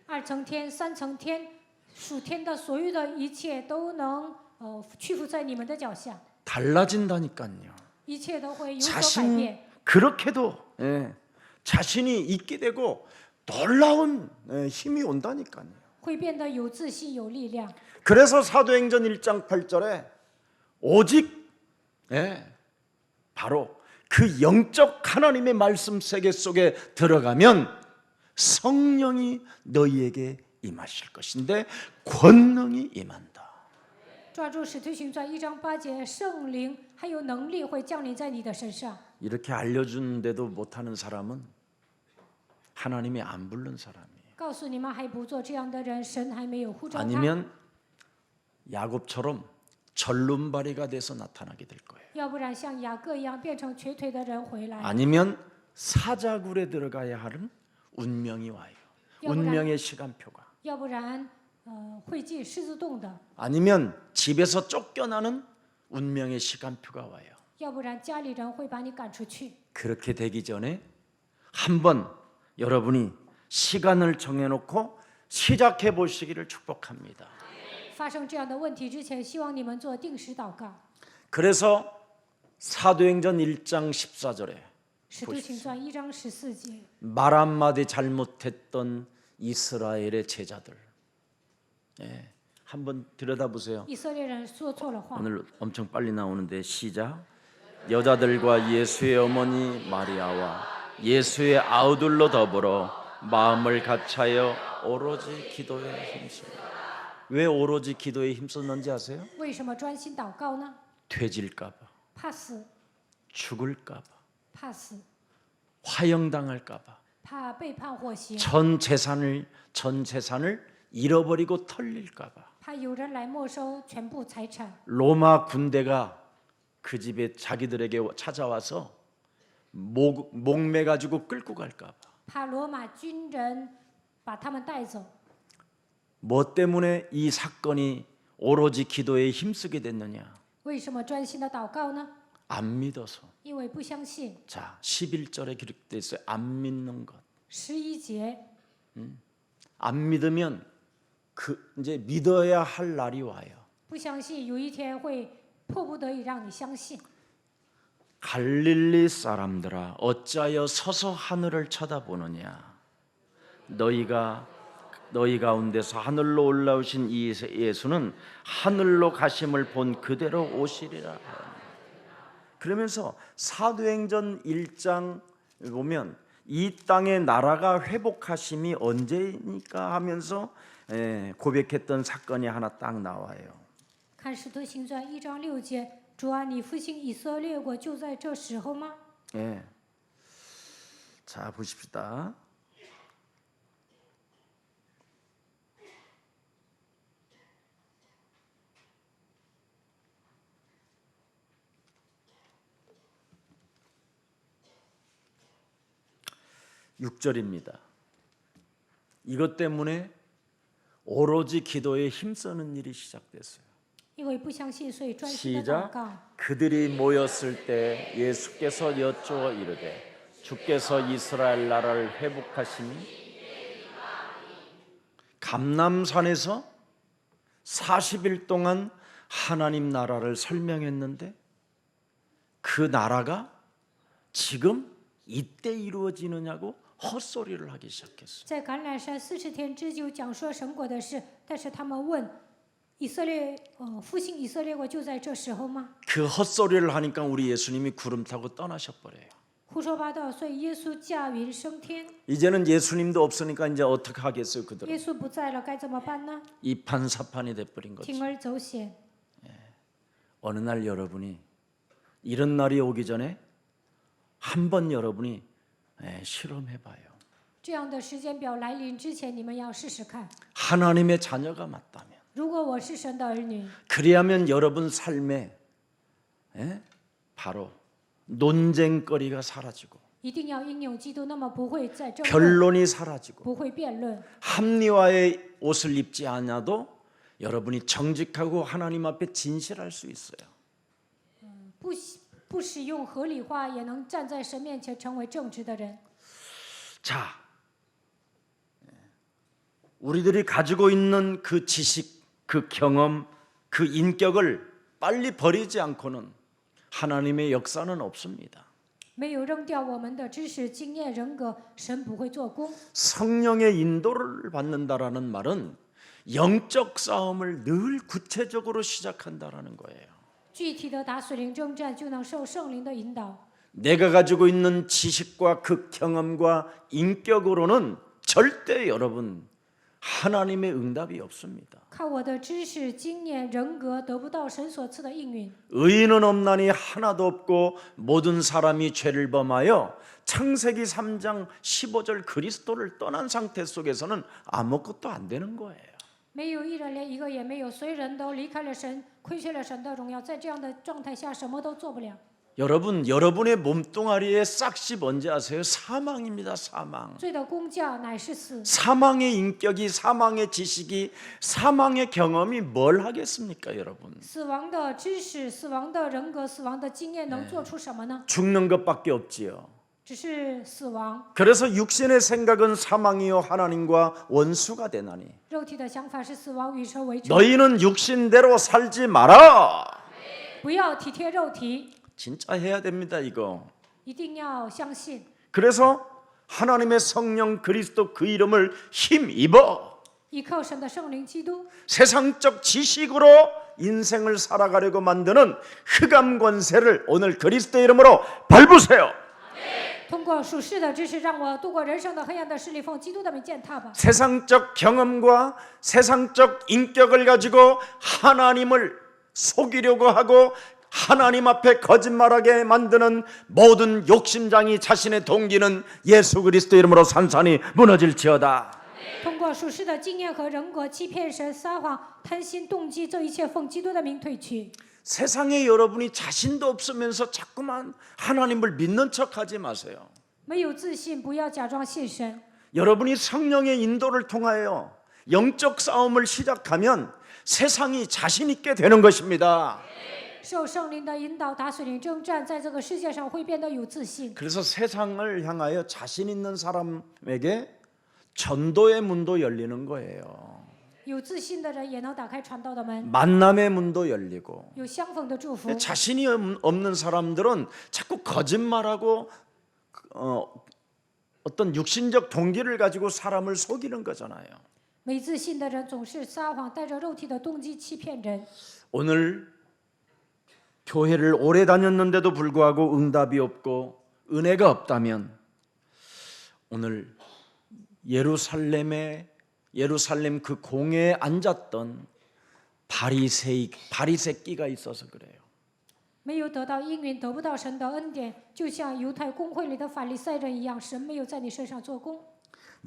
二层天、三层天，属天的所有的一切都能屈服在你们的脚下， 달라진다니까요. 一切都会有所改 자신 变。 그렇게도 자신이 있게 되고 놀라운 힘이 온다니까요. 会变得有自信、有力量。 그래서 사도행전 1장 8절에 오직 바로 그 영적 하나님의 말씀 세계 속에 들어가면 성령이 너희에게 임하실 것인데 권능이 임한다. 抓住使徒行传1章8节，圣灵还有能力会降临在你的身上。 이렇게 알려주는데도 못하는 사람은 하나님이 안 부른 사람이에요. 告诉你们还不做这样的人，神还没有呼召他。 아니면 야곱처럼 절름발이가 돼서 나타나게 될 거예요. 要不然像雅各一样变成瘸腿的人回来， 아니면 사자굴에 들어가야 하는 운명이 와요. 운명의 시간표가. 要不然会进狮子洞的， 아니면 집에서 쫓겨나는 운명의 시간표가 와요. 要不然家里人会把你赶出去。 그렇게 되기 전에 한번 여러분이 시간을 정해놓고 시작해 보시기를 축복합니다. 发生这样的问题之前，希望你们做定时祷告。 그래서 사도행전 1장 14절에 使徒行传1章14节， 말 한마디 잘못했던 이스라엘의 제자들, 예, 한번 들여다보세요. 以色列人说错了话。 오늘 엄청 빨리 나오는데 시작. 여자들과 예수의 어머니 마리아와 예수의 아우들로 더불어 마음을 같이하여 오로지 기도에 힘씁니다. 왜 오로지 기도에 힘썼는지 아세요? 为什么专心祷告呢？ 되질까봐, 怕死， 죽을까봐, 怕死， 화형당할까봐, 怕背叛或刑， 전 재산을 잃어버리고 털릴까봐. 怕有人来没收全部财产， 로마 군대가 그 집에 자기들에게 찾아와서 목매 가지고 끌고 갈까봐. 怕罗马军人把他们带走。 뭐 때문에 이 사건이 오로지 기도에 힘쓰게 됐느냐? 为什么专心的祷告呢？ 안 믿어서. 因为不相信。 자, 11절에 기록되어 있어요. 안 믿는 것. 11节， 안 믿으면 그 이제 믿어야 할 날이 와요. 不相信有一天会迫不得已让你相信。 갈릴리 사람들아 어찌하여 서서 하늘을 쳐다보느냐? 너희 가운데서 하늘로 올라오신 이 예수는 하늘로 가심을 본 그대로 오시리라. 그러면서 사도행전 1장 보면 이 땅의 나라가 회복하심이 언제니까 하면서 고백했던 사건이 하나 딱 나와요. 看使徒行传1章6节，主啊，你复兴以色列国就在这时候吗？ 예. 자, 보십시다. (6절입니다) 이것 때문에 오로지 기도에 힘쓰는 일이 시작됐어요. 因为不相信，所以专心的祷 시작. 告。 그들이 모였을 때 예수께서 여쭈어 이르되 주께서 이스라엘 나라를 회복하시니 감람산에서 40일 동안 하나님 나라를 설명했는데 그 나라가 지금 이때 이루어지느냐고 헛소리를 하기 시작했어요. 在橄榄山40天之久讲说神国的事，但是他们问以色列，复兴以色列国就在这时候吗？ 그 헛소리를 하니까 우리 예수님이 구름 타고 떠나셔 버려요. 胡说八道，所以耶稣驾云升天。 이제는 예수님도 없으니까 이제 어떻게 하겠어요, 耶 그들은? 稣不在了，该怎么办呢？ 이판사판이 돼 버린 거죠. 铤而走险。 어느 날 여러분이 이런 날이 오기 전에 한번 여러분이 실험해 봐요. 这样的时间表来临之前，你们要试试看。 하나님의 자녀가 맞다면 如果我是神的儿女， 그래야면 여러분 삶에 바로 논쟁거리가 사라지고 一定要应用基督，那么不会再争论， 변론이 사라지고 不会辩论， 합리화의 옷을 입지 않아도 여러분이 정직하고 하나님 앞에 진실할 수 있어요. 不使用合理化，也能站在神面前成为正直的人。 자, 우리들이 가지고 있는 그 지식, 그 경험, 그 인격을 빨리 버리지 않고는 하나님의 역사는 없습니다. 没有扔掉我们的知识、经验、人格，神不会做工。 성령의 인도를 받는다라는 말은 영적 싸움을 늘 구체적으로 시작한다라는 거예요. 具体的打属灵征战，就能受圣灵的引导。 내가 가지고 있는 지식과 그 경험과 인격으로는 절대 여러분 하나님의 응답이 없습니다. 靠我的知识、经验、人格得不到神所赐的应允。 의인은 없나니 하나도 없고 모든 사람이 죄를 범하여 창세기 3장 15절 그리스도를 떠난 상태 속에서는 아무것도 안 되는 거예요. 没有一人，连一个也没有，所有人都离开了神，亏缺了神的荣耀，在这样的状态下，什么都做不了。 여러분, 여러분의 몸뚱아리의 싹이 뭔지 아세요? 사망입니다. 사망. 罪的工价乃是死， 사망의 인격이, 사망의 지식이, 사망의 경험이 뭘 하겠습니까, 여러분? 死亡的知识、死亡的人格、死亡的经验能做出什么呢？ 죽는 것밖에 없지요. 只是死亡。 그래서 육신의 생각은 사망이요 하나님과 원수가 되나니 肉体的想法是死亡，与神为仇。 너희는 육신대로 살지 마라. 不要体贴肉体， 진짜 해야 됩니다, 이거. 一定要相信。 그래서 하나님의 성령 그리스도 그 이름을 힘입어 依靠神的圣灵基督， 세상적 지식으로 인생을 살아가려고 만드는 흑암 권세를 오늘 그리스도 이름으로 밟으세요. 通过属世的知识，让我度过人生的黑暗的势力，奉基督的名践踏吧。 세상적 경험과 세상적 인격을 가지고 하나님을 속이려고 하고 하나님 앞에 거짓말하게 만드는 모든 욕심장이 자신의 동기는 예수 그리스도 이름으로 산산이 무너질지어다. 通过属世的经验和人格欺骗神、撒谎、贪心、动机，这一切奉基督的名退去。 세상에 여러분이 자신도 없으면서 자꾸만 하나님을 믿는 척하지 마세요. 没有自信，不要假装信神。 여러분이 성령의 인도를 통하여 영적 싸움을 시작하면 세상이 자신 있게 되는 것입니다. 受圣灵的引导，打水灵征战，在这个世界上会变得有自信。 그래서 세상을 향하여 자신 있는 사람에게 전도의 문도 열리는 거예요. 有自信的人也能打开传道的门， 만남의 문도 열리고 有相逢的祝福。 자신이 없는 사람들은 자꾸 거짓말하고 어떤 육신적 동기를 가지고 사람을 속이는 거잖아요. 没自信的人总是撒谎，带着肉体的动机欺骗人。 오늘 교회를 오래 다녔는데도 불구하고 응답이 없고 은혜가 없다면 오늘 예루살렘 그 공회에 앉았던 바리새끼가 있어서 그래요. 没有得到应允，得不到神的恩典，就像犹太公会里的法利赛人一样，神没有在你身上做工。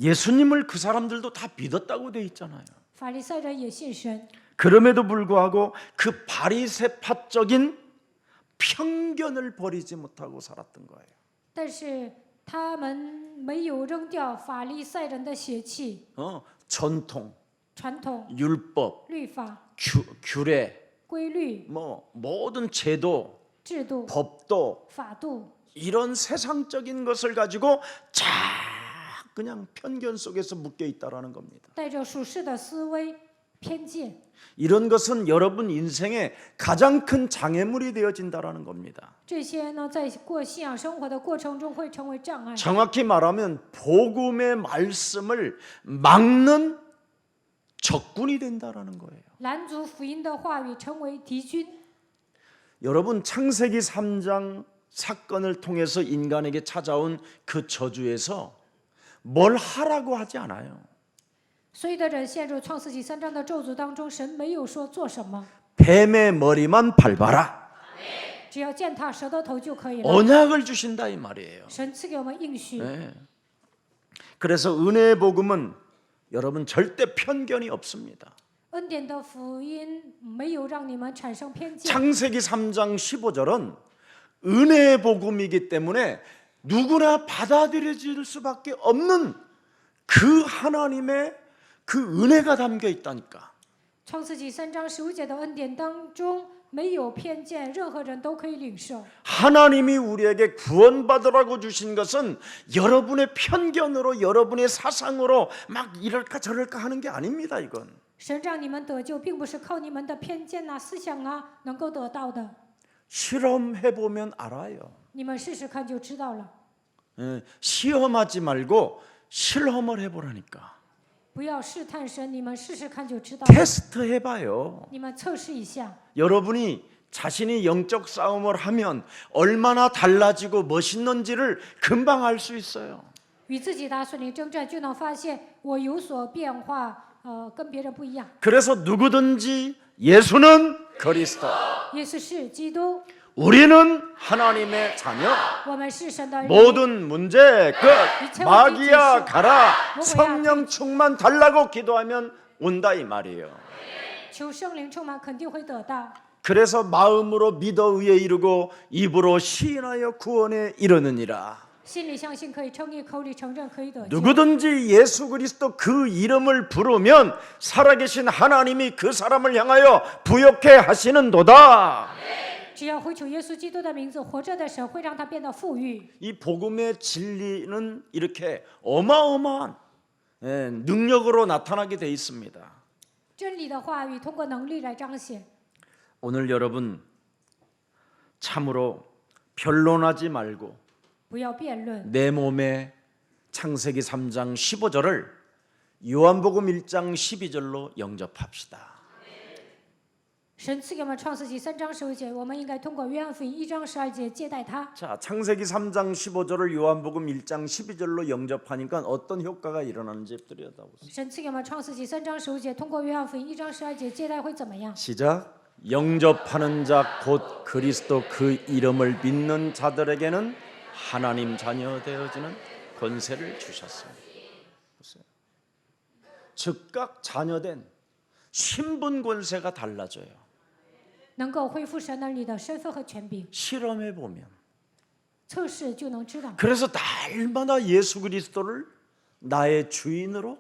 예수님을 그 사람들도 다 믿었다고 돼 있잖아요. 法利赛人也信神， 그럼에도 불구하고 그 바리새파적인 편견을 버리지 못하고 살았던 거예요. 但是他们没有扔掉法利赛人的血气、 전통, 传统、 율법, 律法、 규례, 规律、 모든 제도, 制度、 법도 法度， 이런 세상적인 것을 가지고 그냥 편견 속에서 묶여 있다라는 겁니다. 带着属世的思维、偏见， 이런 것은 여러분 인생의 가장 큰 장애물이 되어진다라는 겁니다. 这些呢，在过信仰生活的过程中会成为障碍。 정확히 말하면 복음의 말씀을 막는 적군이 된다라는 거예요. 拦阻福音的话语成为敌军。 여러분 창세기 3장 사건을 통해서 인간에게 찾아온 그 저주에서 뭘 하라고 하지 않아요. 所有的人陷入创世纪3章的咒诅当中，神没有说做什么， 뱀의 머리만 밟아라. 只要践踏蛇的头就可以了。 언약을 주신다 이 말이에요. 神赐给我们应许， 네. 그래서 은혜의 복음은 여러분 절대 편견이 없습니다. 恩典的福音没有让你们产生偏见。 창세기 3장 15절은 은혜의 복음이기 때문에 누구나 받아들여질 수밖에 없는 그 하나님의 그 은혜가 담겨 있다니까. 创世纪3章15节的恩典当中没有偏见，任何人都可以领受。 하나님이 우리에게 구원받으라고 주신 것은 여러분의 편견으로 여러분의 사상으로 막 이럴까 저럴까 하는 게 아닙니다. 이건 神让你们得救，并不是靠你们的偏见啊、思想啊能够得到的。 실험해보면 알아요. 你们试试看就知道了。 시험하지 말고 실험을 해보라니까. 不要试探神，你们试试看就知道了。 테스트 해봐요. 你们测试一下， 여러분이 자신이 영적 싸움을 하면 얼마나 달라지고 멋있는지를 금방 알 수 있어요. 与自己打属灵征战，就能发现我有所变化，跟别人不一样。 그래서 누구든지 예수는 그리스도, 耶稣是基督， 우리는 하나님의 자녀, 我们是神的儿女。 모든 문제 끝, 마귀야 가라, 성령 충만 달라고 기도하면 온다 이 말이에요. 求圣灵充满，肯定会得到。 그래서 마음으로 믿어 의에 이르고 입으로 시인하여 구원에 이르느니라. 心里相信可以称义，口里承认可以得救。 누구든지 예수 그리스도 그 이름을 부르면 살아계신 하나님이 그 사람을 향하여 부욕해 하시는도다. 只要回求耶稣基督的名字，活着的神会让他变得富裕。 이 복음의 진리는 이렇게 어마어마한 능력으로 나타나게 돼 있습니다. 真理的话语通过能力来彰显。 오늘 여러분 참으로 변론하지 말고 不要辩论， 내 몸에 창세기 3장 15절을 요한복음 1장 12절로 영접합시다. 神赐给我们创世纪3章15节，我们应该通过约翰福音1章12节接待他。 자, 창세기 3장 15절을 요한복음 1장 12절로 영접하니까 어떤 효과가 일어나는지 들여다보세요. 神赐给我们创世纪3章15节，通过约翰福音1章12节接待会怎么样？ 시작. 영접하는 자 곧 그리스도 그 이름을 믿는 자들에게는 하나님 자녀 되어지는 권세를 주셨습니다. 보세요. 즉각 자녀된 신분 권세가 달라져요. 能够恢复神儿女的身份和权柄， 실험해 보면 测试就能知道。 그래서 날마다 예수 그리스도를 나의 주인으로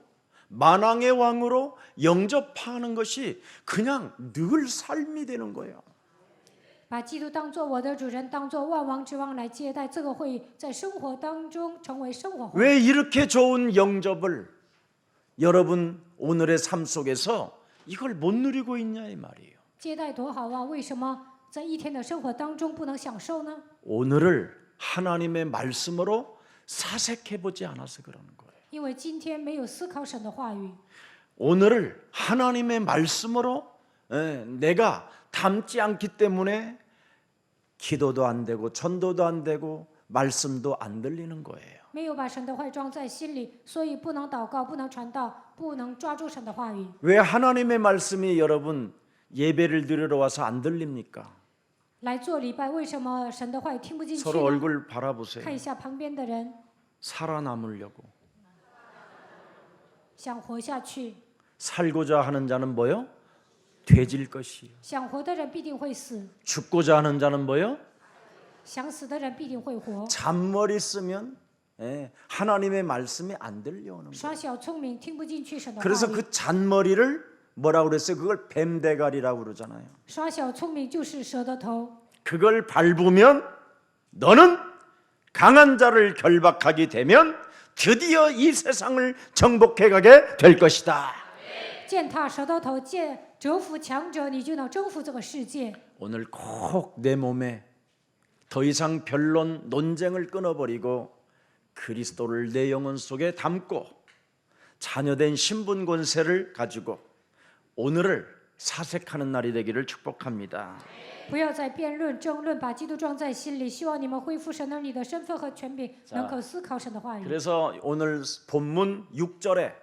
만왕의 왕으로 영접하는 것이 그냥 늘 삶이 되는 거예요. 把基督当作我的主人，当作万王之王来接待，这个会在生活当中成为生活化。 왜 이렇게 좋은 영접을 여러분 오늘의 삶 속에서 이걸 못 누리고 있냐 이 말이에요. 接待多好啊！为什么在一天的生活当中不能享受呢？ 오늘을 하나님의 말씀으로 사색해 보지 않아서 그러는 거예요. 因为今天没有思考神的话语， 오늘을 하나님의 말씀으로 내가 담지 않기 때문에 기도도 안 되고 전도도 안 되고 말씀도 안 들리는 거예요. 没有把神的话装在心里，所以不能祷告，不能传道，不能抓住神的话语。 왜 하나님의 말씀이 여러분 예배를 드리러 와서 안 들립니까? 来做礼拜，为什么神的话语听不进去 서로 呢？ 얼굴 바라보세요. 看一下旁边的人， 살아남으려고 想活下去， 살고자 하는 자는 뭐요? 되질 것이요. 想活的人必定会死， 죽고자 하는 자는 뭐요? 想死的人必定会活。 잔머리 쓰면 하나님의 말씀이 안 들려오는 거예요. 耍小聪明，听不进去神的话 그래서 语。 그 잔머리를 뭐라고 그랬어요? 그걸 뱀대가리라고 그러잖아요. 耍小聪明就是蛇的头， 그걸 밟으면 너는 강한 자를 결박하게 되면 드디어 이 세상을 정복해 가게 될 것이다. 践踏蛇的头，折服强者，你就能征服这个世界。 오늘 꼭 내 몸에 더 이상 변론 논쟁을 끊어버리고 그리스도를 내 영혼 속에 담고 자녀된 신분 권세를 가지고 오늘을 사색하는 날이 되기를 축복합니다. 不要再辩论、争论，把基督装在心里。希望你们恢复神儿女的身份和权柄，能够思考神的话语。 그래서 오늘 본문 6절에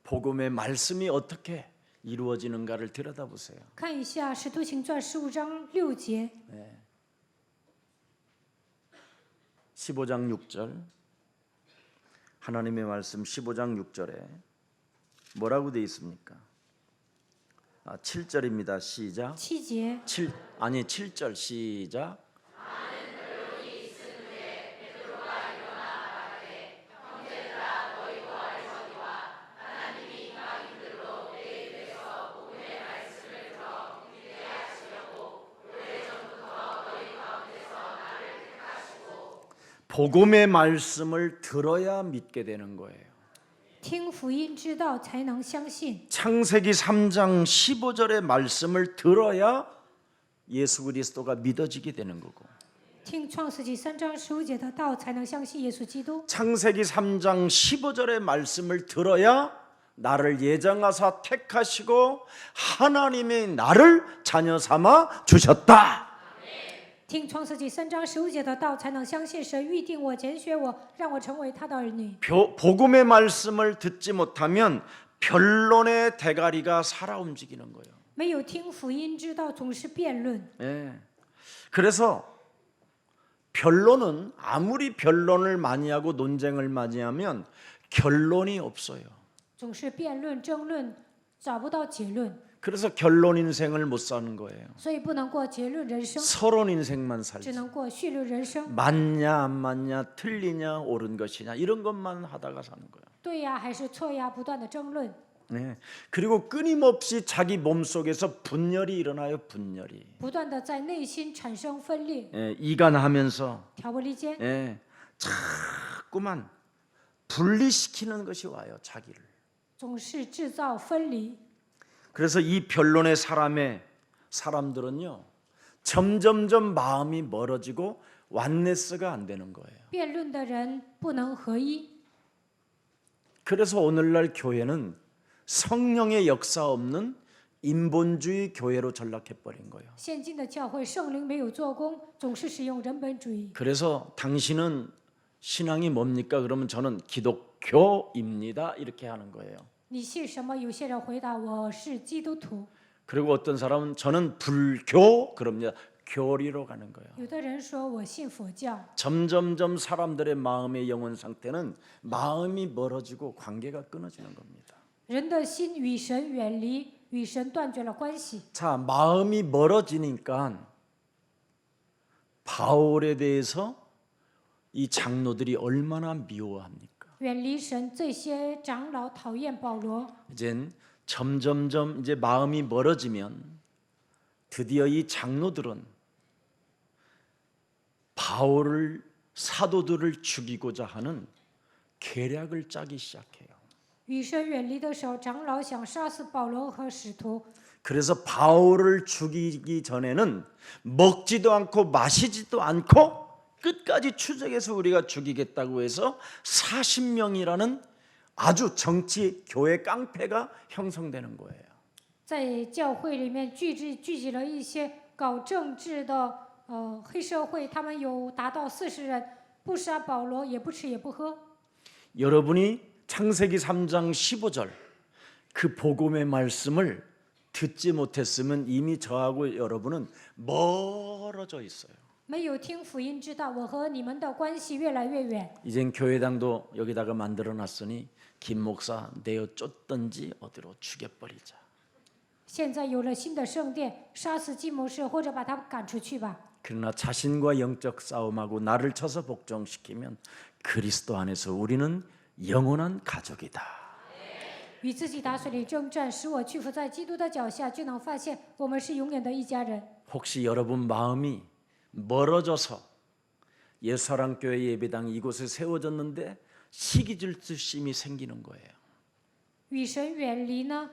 복음의 말씀이 어떻게 이루어지는가를 들여다보세요. 看一下《使徒行传》15章6节， 15장 6절 하나님의 말씀 15장 6절에 뭐라고 되어 있습니까? 7절입니다. 시작. 7节， 7절 시작. 복음의 말씀을 들어야 믿게 되는 거예요. 听福音之道才能相信。 창세기 3장 15절의 말씀을 들어야 예수 그리스도가 믿어지게 되는 거고 听创世纪3章15节的道，才能相信耶稣基督。 창세기 3장 15절의 말씀을 들어야 나를 예정하사 택하시고 하나님이 나를 자녀 삼아 주셨다. 听创世纪3章15节的道，才能相信神预定我、拣选我，让我成为他的儿女。 복음의 말씀을 듣지 못하면 변론의 대가리가 살아 움직이는 거예요. 没有听福音之道，总是辩论。 예. 그래서 변론은 아무리 변론을 많이 하고 논쟁을 많이 하면 결론이 없어요. 总是辩论、争论，找不到结论， 그래서 결론 인생을 못 사는 거예요. 所以不能过结论人生， 서론 인생만 只 살지. 能过序论人生。 맞냐 안 맞냐 틀리냐 옳은 것이냐 이런 것만 하다가 사는 거예요. 对呀，还是错呀？不断的争论， 네. 그리고 끊임없이 자기 몸속에서 분열이 일어나요. 분열이. 不断的在内心产生分裂， 예, 이간하면서 挑拨离间， 예, 자꾸만 분리시키는 것이 와요. 자기를. 总是制造分离。 그래서 이 변론의 사람들은요. 점점점 마음이 멀어지고 완네스가 안 되는 거예요. 辩论的人不能合一， 그래서 오늘날 교회는 성령의 역사 없는 인본주의 교회로 전락해 버린 거예요. 现今的教会圣灵没有做工，总是使用人本主义。 그래서 당신은 신앙이 뭡니까? 그러면 저는 기독교입니다. 이렇게 하는 거예요. 你信什么？有些人回答我是基督徒， 그리고 어떤 사람은 저는 불교 그럽니다. 교리로 가는 거예요. 有的人说我信佛教。 점점점 사람들의 마음의 영혼 상태는 마음이 멀어지고 관계가 끊어지는 겁니다. 人的心与神远离，与神断绝了关系。 자, 마음이 멀어지니까 바울에 대해서 이 장로들이 얼마나 미워합니까? 远离神，这些长老讨厌保罗。 이젠 점점점 이제 마음이 멀어지면 드디어 이 장로들은 바울을 사도들을 죽이고자 하는 계략을 짜기 시작해요. 与神远离的时候，长老想杀死保罗和使徒， 그래서 바울을 죽이기 전에는 먹지도 않고 마시지도 않고 끝까지 추적해서 우리가 죽이겠다고 해서 40명이라는 아주 정치 교회 깡패가 형성되는 거예요. 在教会里面聚集了一些搞政治的黑社会，他们有达到40人，不杀保罗，也不吃也不喝。 여러분이 창세기 3장 15절 그 복음의 말씀을 듣지 못했으면 이미 저하고 여러분은 멀어져 있어요. 没有听福音之道，我和你们的关系越来越远。 이젠 교회당도 여기다가 만들어 놨으니 김 목사 내어 쫓든지 어디로 죽여버리자. 现在有了新的圣殿，杀死基谋士，或者把他赶出去吧。 그러나 자신과 영적 싸움하고 나를 쳐서 복종시키면 그리스도 안에서 우리는 영원한 가족이다. 与自己打水里征战，使我屈服在基督的脚下，就能发现我们是永远的一家人。 혹시 여러분 마음이 멀어져서 예사랑교회 예배당이 이곳에 세워졌는데 시기질투심이 생기는 거예요. 与神远离呢，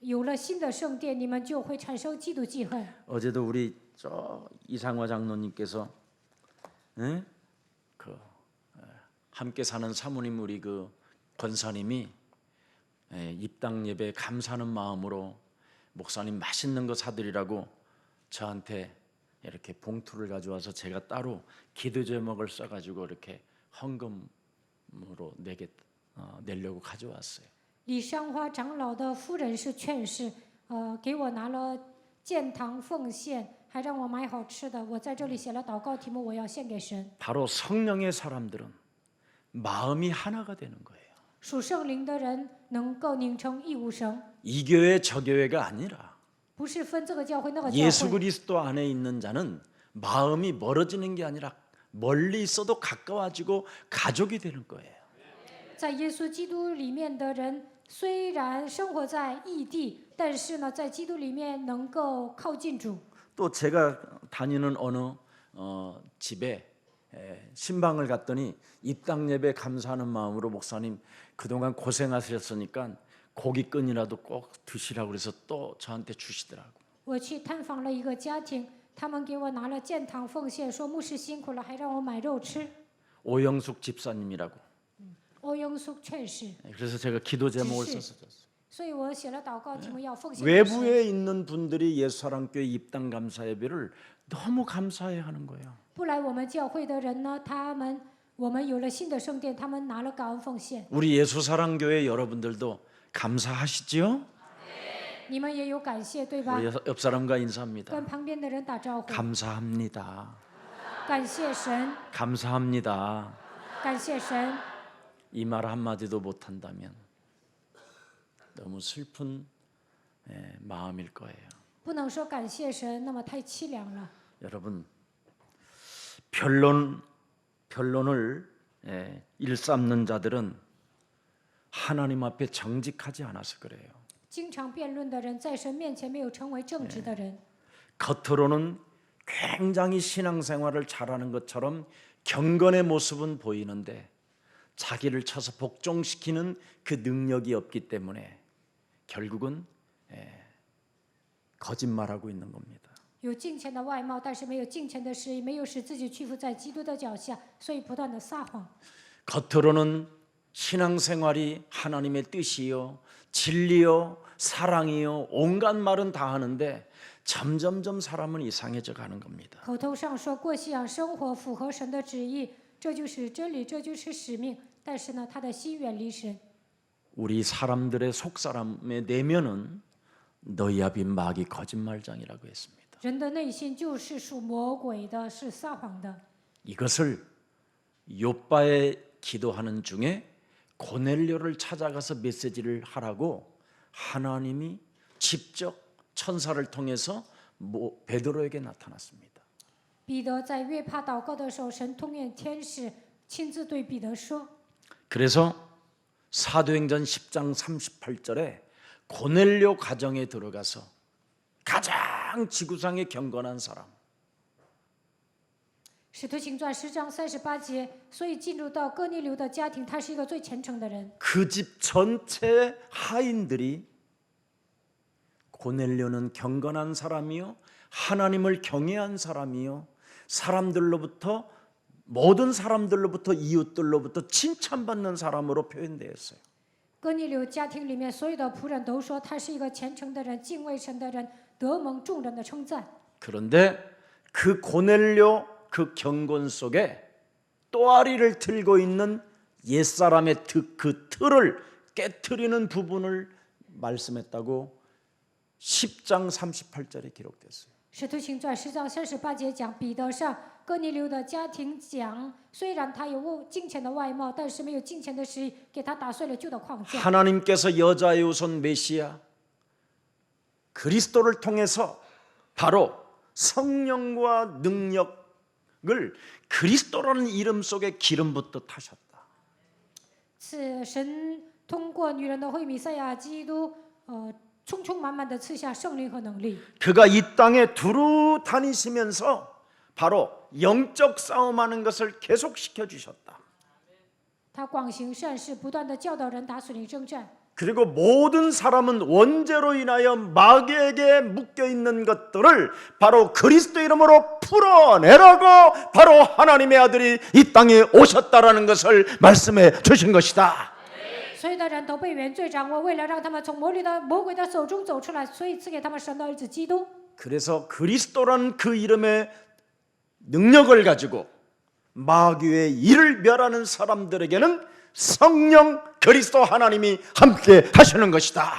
有了新的圣殿，你们就会产生嫉妒记恨。 어제도 우리 저 이상화 장로님께서 함께 사는 사모님 우리 그 권사님이 입당 예배 감사하는 마음으로 목사님 맛있는 거 사드리라고 저한테 이렇게 봉투를 가져와서 제가 따로 기도 제목을 써가지고 이렇게 헌금으로 내려고 가져왔어요. 李商花长老的夫人是劝士，给我拿了建堂奉献，还让我买好吃的。我在这里写了祷告题目，我要献给神。 바로 성령의 사람들은 마음이 하나가 되는 거예요. 属圣灵的人能够拧成一股绳， 이 교회 저 교회가 아니라 不是分这个教会那个教 예수 会。 그리스도 안에 있는 자는 마음이 멀어지는 게 아니라 멀리 있어도 가까워지고 가족이 되는 거예요. 在耶稣基督里面的人，虽然生活在异地，但是呢，在基督里面能够靠近主。 또 제가 다니는 어느 집에 신방을 갔더니 입당 예배 감사하는 마음으로 목사님 그동안 고생하셨으니까 고기끈이라도 꼭 드시라고 그래서 또 저한테 주시더라고. 我去探访了一个家庭，他们给我拿了建堂奉献，说牧师辛苦了，还让我买肉吃。 오영숙 집사님이라고. 欧阳苏劝士， 그래서 제가 기도 제목을 지시. 써서 줬어요. 所以我写了祷告题目要奉献给神。 외부에 있는 분들이 예수사랑교회 입당 감사 예배를 너무 감사해야 하는 거예요. 不来我们教会的人呢，我们有了新的圣殿，他们拿了感恩奉献。 우리 예수사랑교회 여러분들도 감사하시죠? 你们也有感谢，对吧？ 우리 옆 사람과 인사합니다. 跟旁边的人打招呼， 감사합니다. 感谢神， 감사합니다. 感谢神。 이 말 한마디도 못한다면 너무 슬픈 마음일 거예요. 不能说感谢神，那么太凄凉了。 여러분 변론을 일삼는 자들은 하나님 앞에 정직하지 않아서 그래요. 经常辩论的人，在神面前没有成为正直的人， 겉으로는 굉장히 신앙생활을 잘하는 것처럼 경건의 모습은 보이는데 자기를 쳐서 복종시키는 그 능력이 없기 때문에 결국은 거짓말하고 있는 겁니다. 有敬虔的外貌，但是没有敬虔的实意，没有使自己屈服在基督的脚下，所以不断的撒谎。 겉으로는 신앙생활이 하나님의 뜻이요, 진리요, 사랑이요, 온갖 말은 다 하는데 점점점 사람은 이상해져 가는 겁니다. 口头上说过信仰生活符合神的旨意，这就是真理，这就是使命。但是呢，他的心远离神。 우리 사람들의 속사람의 내면은 너희 앞인 마귀 거짓말장이라고 했습니다. 人的内心就是属魔鬼的，是撒谎的。 이것을 욥바의 기도하는 중에 고넬료를 찾아가서 메시지를 하라고 하나님이 직접 천사를 통해서 베드로에게 나타났습니다. 彼得在约帕祷告的时候，神通过天使亲自对彼得说。 그래서 사도행전 10장 38절에 고넬료 가정에 들어가서 가장 지구상에 경건한 사람, 使徒行传10章38节，所以进入到哥尼流的家庭，他是一个最虔诚的人。 그 집 전체 하인들이 고넬료는 경건한 사람이요, 하나님을 경외한 사람이요, 사람들로부터 모든 사람들로부터 이웃들로부터 칭찬받는 사람으로 표현되었어요. 哥尼流家庭里面所有的仆人都说他是一个虔诚的人，敬畏神的人，得蒙众人的称赞。 그런데 그 고넬료 그 경건 속에 또아리를 틀고 있는 옛사람의 그 틀을 깨트리는 부분을 말씀했다고 10장 38절에 기록됐어요. 使徒行传10章38节讲彼得上哥尼流的家庭讲，虽然他有敬虔的外貌，但是没有敬虔的实意，给他打碎了旧的框架。 하나님께서 여자의 후손 메시아 그리스도를 통해서 바로 성령과 능력을 그리스도라는 이름 속에 기름부터 타셨다. 是神通过女人的会弥赛亚基督，充充满满的赐下圣灵和能力。 그가 이 땅에 두루 다니시면서 바로 영적 싸움하는 것을 계속시켜 주셨다. 他广行善事，不断的教导人打属灵征战。 그리고 모든 사람은 원죄로 인하여 마귀에게 묶여 있는 것들을 바로 그리스도 이름으로 풀어내라고 바로 하나님의 아들이 이 땅에 오셨다라는 것을 말씀해 주신 것이다. 所有的人都被原罪掌握，为了让他们从魔鬼的手中走出来，所以赐给他们神的儿子基督。 그래서 그리스도라는 그 이름의 능력을 가지고 마귀의 일을 멸하는 사람들에게는 성령 그리스도 하나님이 함께 하시는 것이다.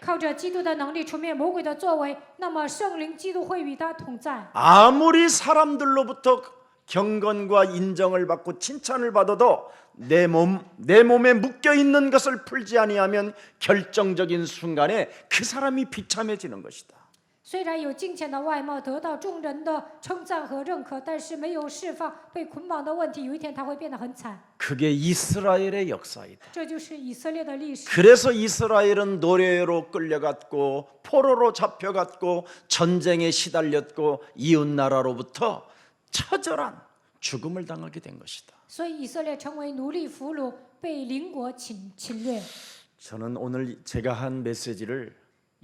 靠着基督的能力除灭魔鬼的作为，那么圣灵基督会与他同在。 아무리 사람들로부터 경건과 인정을 받고 칭찬을 받아도 내 몸에 묶여 있는 것을 풀지 아니하면 결정적인 순간에 그 사람이 비참해지는 것이다. 虽然有敬虔的外貌，得到众人的称赞和认可，但是没有释放被捆绑的问题，有一天他会变得很惨。 그게 이스라엘의 역사이다. 这就是以色列的历史。 그래서 이스라엘은 노예로 끌려갔고 포로로 잡혀갔고 전쟁에 시달렸고 이웃 나라로부터 처절한 죽음을 당하게 된 것이다. 所以以色列成为奴隶俘虏，被邻国侵略。 저는 오늘 제가 한 메시지를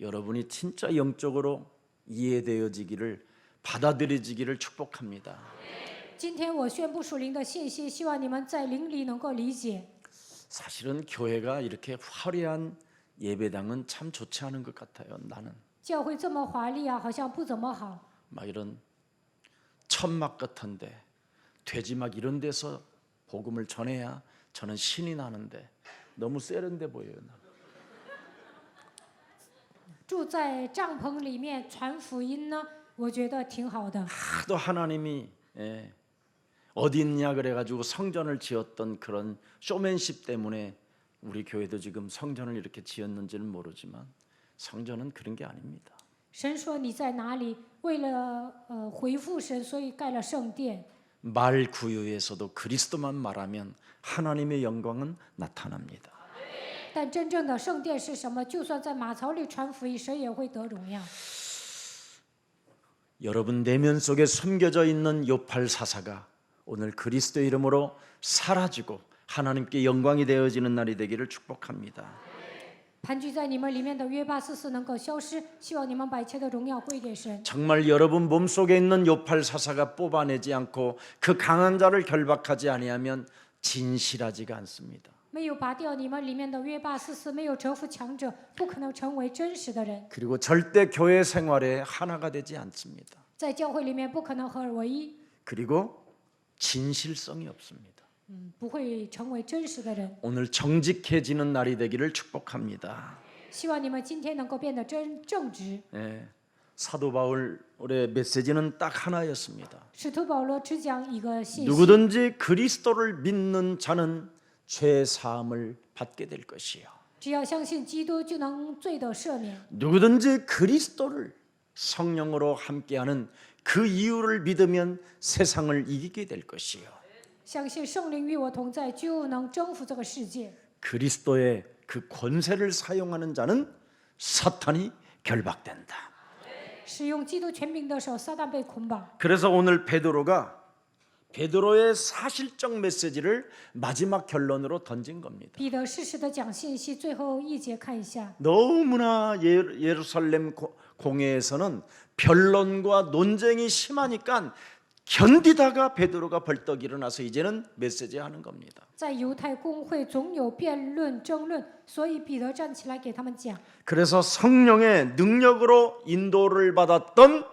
여러분이 진짜 영적으로 이해되어지기를 받아들여지기를 축복합니다. 今天我宣布属灵的信息，希望你们在灵里能够理解。 사실은 교회가 이렇게 화려한 예배당은 참 좋지 않은 것 같아요. 나는 教会这么华丽啊，好像不怎么好。 막 이런 천막 같은데 돼지막 이런 데서 복음을 전해야 저는 신이 나는데 너무 세련돼 보여요. 住在帐篷里面传福音呢，我觉得挺好的。 하도 하나님이 어디 있냐 그래가지고 성전을 지었던 그런 쇼맨십 때문에 우리 교회도 지금 성전을 이렇게 지었는지는 모르지만 성전은 그런 게 아닙니다. 神说你在哪里？为了回复神，所以盖了圣殿。 말 구유에서도 그리스도만 말하면 하나님의 영광은 나타납니다. 但真正的圣殿是什么？就算在马槽里传福音，神也会得荣耀。 여러분 내면 속에 숨겨져 있는 요팔 사사가 오늘 그리스도 이름으로 사라지고 하나님께 영광이 되어지는 날이 되기를 축복합니다. 盘踞在你们里面的约巴斯斯能够消失，希望你们把一切的荣耀归给神。 정말 여러분 몸속에 있는 요팔 사사가 뽑아내지 않고 그 강한 자를 결박하지 아니하면 진실하지가 않습니다. 没有拔掉你们里面的约巴斯斯，没有折服强者，不可能成为真实的人。 그리고 절대 교회 생활에 하나가 되지 않습니다. 在教会里面不可能合而为一， 그리고 진실성이 없습니다. 不会成为真实的人。 오늘 정직해지는 날이 되기를 축복합니다. 希望你们今天能够变得正直。 사도 바울의 메시지는 딱 하나였습니다. 使徒保罗只讲一个信息： 누구든지 그리스도를 믿는 자는 죄 사함을 받게 될 것이요. 只要相信基督，就能罪得赦免。 누구든지 그리스도를 성령으로 함께하는 그 이유를 믿으면 세상을 이기게 될 것이요. 相信圣灵与我同在，就能征服这个世界。 그리스도의 그 권세를 사용하는 자는 사탄이 결박된다. 使用基督权柄的手，撒旦被捆绑。 그래서 오늘 베드로의 사실적 메시지를 마지막 결론으로 던진 겁니다. 彼得适时的讲信息，最后一节看一下。 너무나 예루살렘 공회에서는 변론과 논쟁이 심하니까 견디다가 베드로가 벌떡 일어나서 이제는 메시지 하는 겁니다. 在犹太公会总有辩论争论，所以彼得站起来给他们讲。 그래서 성령의 능력으로 인도를 받았던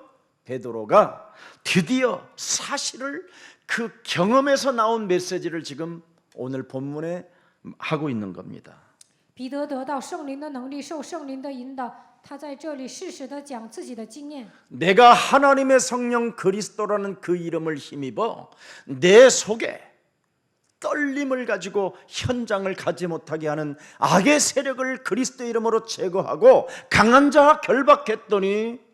베드로가 드디어 사실을 그 경험에서 나온 메시지를 지금 오늘 본문에 하고 있는 겁니다. 彼得得到圣灵的能力，受圣灵的引导，他在这里适时的讲自己的经验。 내가 하나님의 성령 그리스도라는 그 이름을 힘입어 내 속에 떨림을 가지고 현장을 가지 못하게 하는 악의 세력을 그리스도 이름으로 제거하고 강한 자 결박했더니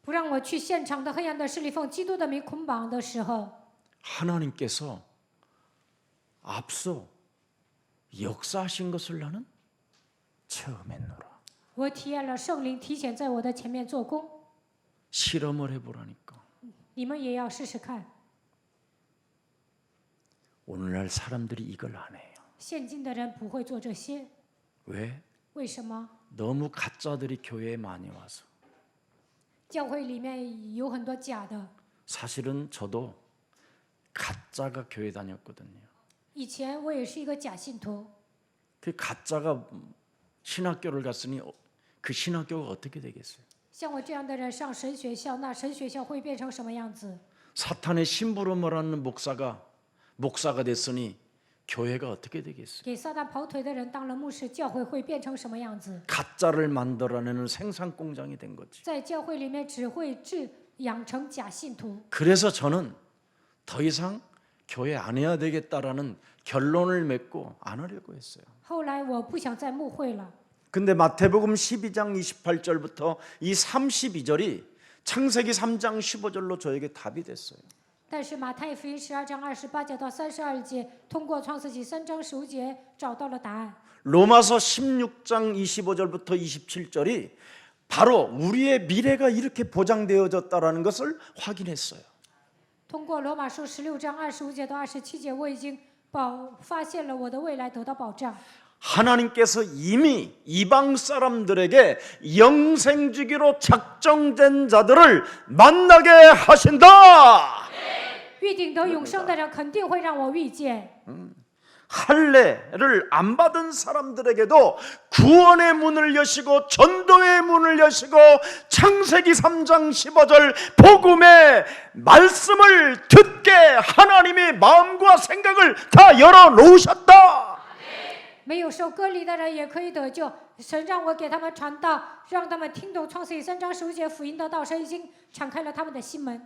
不让我去现场的黑暗的势力奉基督的名捆绑的时候， 하나님께서 앞서 역사하신 것을 나는 체험했노라. 我体验了圣灵提前在我的前面做工。 실험을 해보라니까. 你们也要试试看。 오늘날 사람들이 이걸 안 해요. 现今的人不会做这些， 왜? 为什么？ 너무 가짜들이 교회에 많이 와서. 教会里面有很多假的。 사실은 저도 가짜가 교회 다녔거든요. 以前我也是一个假信徒， 그 가짜가 신학교를 갔으니 그 신학교가 어떻게 되겠어요? 像我这样的人上神学校，那神学校会变成什么样子？ 사탄의 심부름을 하는 목사가 됐으니 교회가 어떻게 되겠어요? 给撒旦跑腿的人当了牧师，教会会变成什么样子？ 가짜를 만들어내는 생산 공장이 된 거지. 在教会里面只会养成假信徒。 그래서 저는 더 이상 교회 안 해야 되겠다라는 결론을 맺고 안 하려고 했어요. 后来我不想再牧会了， 근데 마태복음 12장 28절부터 이 32절이 창세기 3장 15절로 저에게 답이 됐어요. 但是马太福音12章28节到32节，通过创世纪3章15节找到了答案。 로마서 16장 25절부터 27절이 바로 우리의 미래가 이렇게 보장되어졌다라는 것을 확인했어요. 通过罗马书16章25节到27节，我已经发现了我的未来得到保障。 하나님께서 이미 이방 사람들에게 영생 주기로 작정된 자들을 만나게 하신다. 预定得永生的人肯定会让我遇见。 할례를 안 받은 사람들에게도 구원의 문을 여시고 전도의 문을 여시고 창세기 3장 15절 복음의 말씀을 듣게 하나님이 마음과 생각을 다 열어놓으셨다. 没有受割礼的人也可以得救。神让我给他们传道，让他们听懂创世记3章15节福音的道。神已经敞开了他们的心门。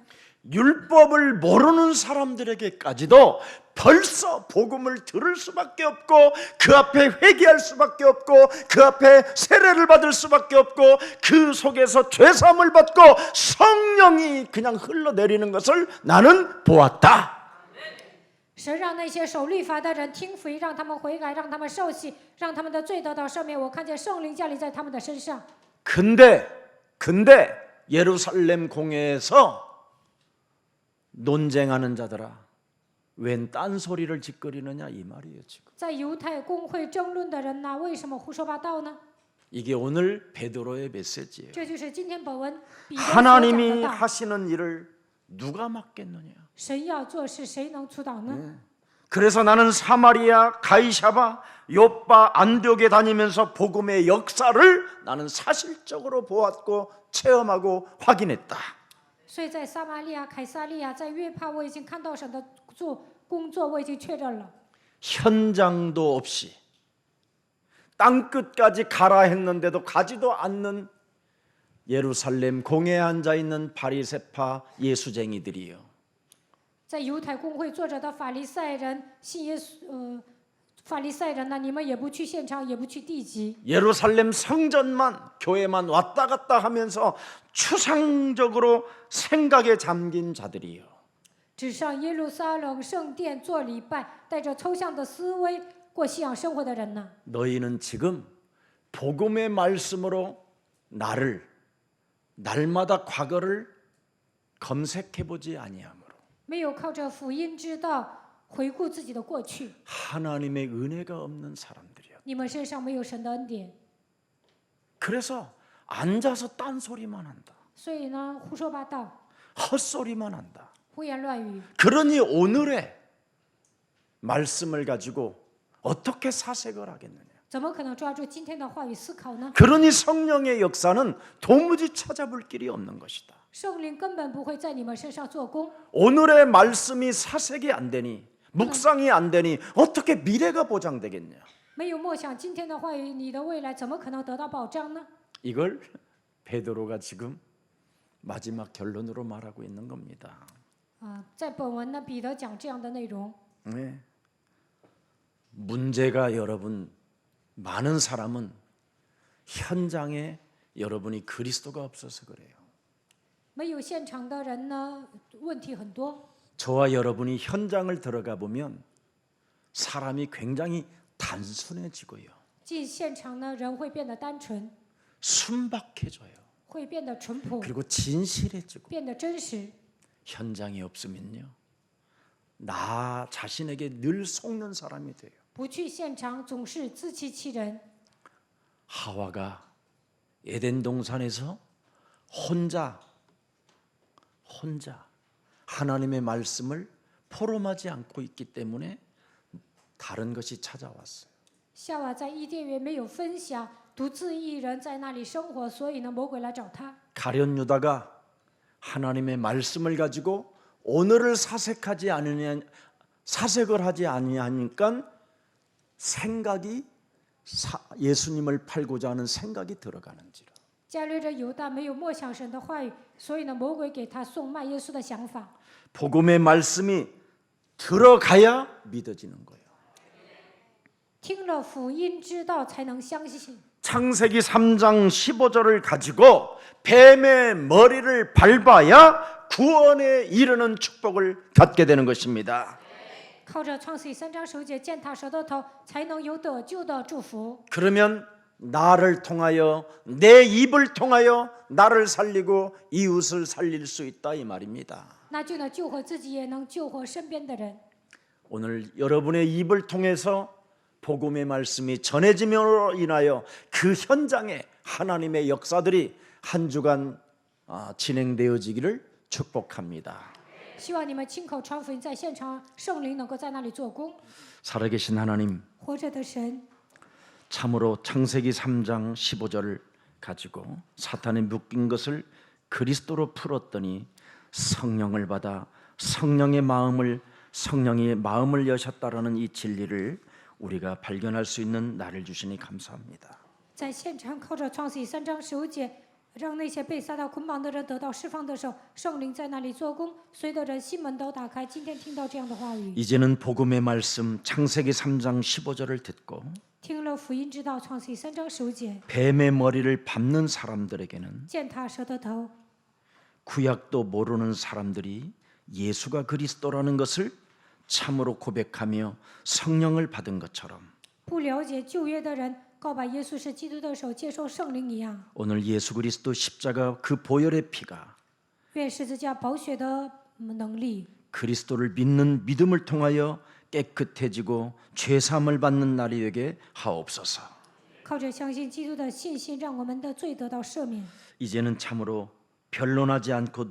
율법을 모르는 사람들에게까지도 벌써 복음을 들을 수밖에 없고 그 앞에 회개할 수밖에 없고 그 앞에 세례를 받을 수밖에 없고 그 속에서 죄사함을 받고 성령이 그냥 흘러내리는 것을 나는 보았다. 神让那些守律法的人听福音，让他们悔改，让他们受洗，让他们的罪得到赦免。我看见圣灵降临在他们的身上。 근데 예루살렘 공회에서 논쟁하는 자들아 웬 딴소리를 짓거리느냐 이 말이에요. 지금 在犹太公会争论的人呢，为什么胡说八道呢？ 이게 오늘 베드로의 메시지예요. 这就是今天本文彼得所讲 하나님이 的道。 하시는 일을 누가 막겠느냐. 神要做事，谁能阻挡呢？ 그래서 나는 사마리아, 가이샤바, 요빠, 안디옥에 다니면서 복음의 역사를 나는 사실적으로 보았고 체험하고 확인했다. 所以在撒玛利亚、凯撒利亚、在约帕，我已经看到神的工作，我已经确认了。 현장도 없이 땅끝까지 가라 했는데도 가지도 않는 예루살렘 공회에 앉아 있는 바리새파 예수쟁이들이요. 在犹太公会坐着的法利赛人，信耶稣，法利赛人呢，你们也不去现场，也不去地级， 예루살렘 성전만 교회만 왔다 갔다 하면서 추상적으로 생각에 잠긴 자들이요. 只上耶路撒冷圣殿做礼拜，带着抽象的思维过信仰生活的人呢？ 너희는 지금 복음의 말씀으로 날마다 과거를 검색해 보지 아니함으로 没有靠着福音之道回顾自己的过去， 하나님의 은혜가 없는 사람들이요. 你们身上没有神的恩典， 그래서 앉아서 딴소리만 한다. 所以呢，胡说八道， 헛소리만 한다. 胡言乱语。 그러니 오늘의 말씀을 가지고 어떻게 사색을 하겠느냐. 怎么可能抓住今天的话语思考呢？ 그러니 성령의 역사는 도무지 찾아볼 길이 없는 것이다. 圣灵根本不会在你们身上做工。 오늘의 말씀이 사색이 안 되니 묵상이 안 되니 어떻게 미래가 보장되겠냐. 没有默想今天的话语，你的未来怎么可能得到保障呢？ 이걸 베드로가 지금 마지막 결론으로 말하고 있는 겁니다. 在本文呢，彼得讲这样的内容。 네. 문제가 여러분 많은 사람은 현장에 여러분이 그리스도가 없어서 그래요. 没有现场的人呢，问题很多。 저와 여러분이 현장을 들어가 보면 사람이 굉장히 단순해지고요. 进现场呢，人会变得单纯， 순박해져요. 会变得淳朴， 그리고 진실해지고 变得真实。 현장이 없으면요. 나 자신에게 늘 속는 사람이 돼요. 不去现场总是自欺欺人。 하와가 에덴 동산에서 혼자 하나님의 말씀을 포럼하지 않고 있기 때문에 다른 것이 찾아왔어요. 夏娃在伊甸园没有分享，独自一人在那里生活，所以呢，魔鬼来找他。 가룟 유다가 하나님의 말씀을 가지고 오늘을 사색을 하지 아니하니까 생각이 예수님을 팔고자 하는 생각이 들어가는지라. 加略着犹大没有默想神的话语，所以呢，魔鬼给他送卖耶稣的想法。 복음의 말씀이 들어가야 믿어지는 거예요. 听了福音之道才能相信。 창세기 3장 15절을 가지고 뱀의 머리를 밟아야 구원에 이르는 축복을 갖게 되는 것입니다. 靠着创世记3章9节践踏蛇的头，才能有得救的祝福。 그러면 나를 통하여 내 입을 통하여 나를 살리고 이웃을 살릴 수 있다 이 말입니다. 那就能救活自己，也能救活身边的人。 오늘 여러분의 입을 통해서 복음의 말씀이 전해짐으로 인하여 그 현장에 하나님의 역사들이 한 주간 진행되어지기를 축복합니다. 希望你们亲口传福音，在现场圣灵能够在那里做工。 살아계신 하나님, 活着的神， 참으로 창세기 3장 15절을 가지고 사탄에 묶인 것을 그리스도로 풀었더니 성령을 받아 성령의 마음을 여셨다라는 이 진리를 우리가 발견할 수 있는 날을 주시니 감사합니다. 在现场靠着创世记3章15节，让那些被撒旦捆绑的人得到释放的时候，圣灵在那里做工，随着人心门都打开。今天听到这样的话语， 이제는 복음의 말씀 창세기 3장 15절을 듣고 听了福音知道创世记3章15节， 뱀의 머리를 밟는 사람들에게는 践踏蛇的头， 구약도 모르는 사람들이 예수가 그리스도라는 것을 참으로 고백하며 성령을 받은 것처럼 不了解旧约的人告白耶稣是基督的手，接受圣灵一样。 오늘 예수 그리스도 십자가 그 보혈의 피가 愿十字架宝血的能力， 그리스도를 믿는 믿음을 통하여 깨끗해지고 죄사함을 받는 날이 되게 하옵소서. 靠着相信基督的信心，让我们的罪得到赦免。 이제는 참으로 변론하지 않고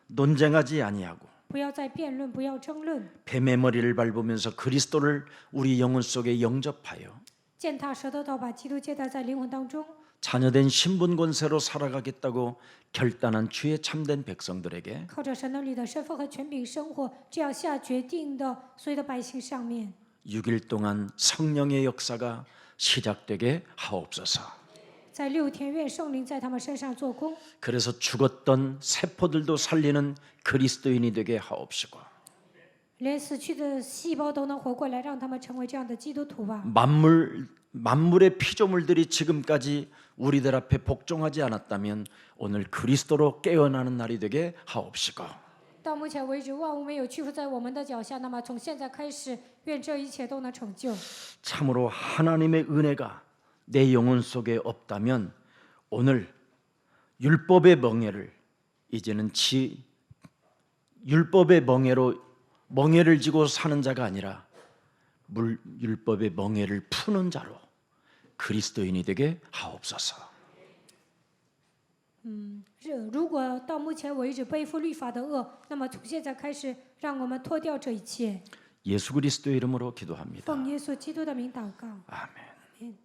논쟁하지 아니하고 不要再辩论，不要争论， 뱀의 머리를 밟으면서 그리스도를 우리 영혼 속에 영접하여 践踏蛇的头，把基督接待在灵魂当中。 자녀된 신분 권세로 살아가겠다고 결단한 주의 참된 백성들에게 靠着神能力的身份和权柄生活，这样下决定的所有的百姓上面， 6일 동안 성령의 역사가 시작되게 하옵소서. 在6天，愿圣灵在他们身上做工， 그래서 죽었던 세포들도 살리는 그리스도인이 되게 하옵시고 连死去的细胞都能活过来，让他们成为这样的基督徒吧。 만물의 피조물들이 지금까지 우리들 앞에 복종하지 않았다면 오늘 그리스도로 깨어나는 날이 되게 하옵시고 到目前为止，万物没有屈服在我们的脚下，那么从现在开始，愿这一切都能成就。 참으로 하나님의 은혜가 내 영혼 속에 없다면 오늘 율법의 멍에를 이제는 율법의 멍에를 지고 사는 자가 아니라 율법의 멍에를 푸는 자로 그리스도인이 되게 하옵소서. 如果到目前为止背负律法的恶，那么从现在开始，让我们脱掉这一切。 예수 그리스도의 이름으로 기도합니다. 奉耶稣基督的名祷告。 아멘.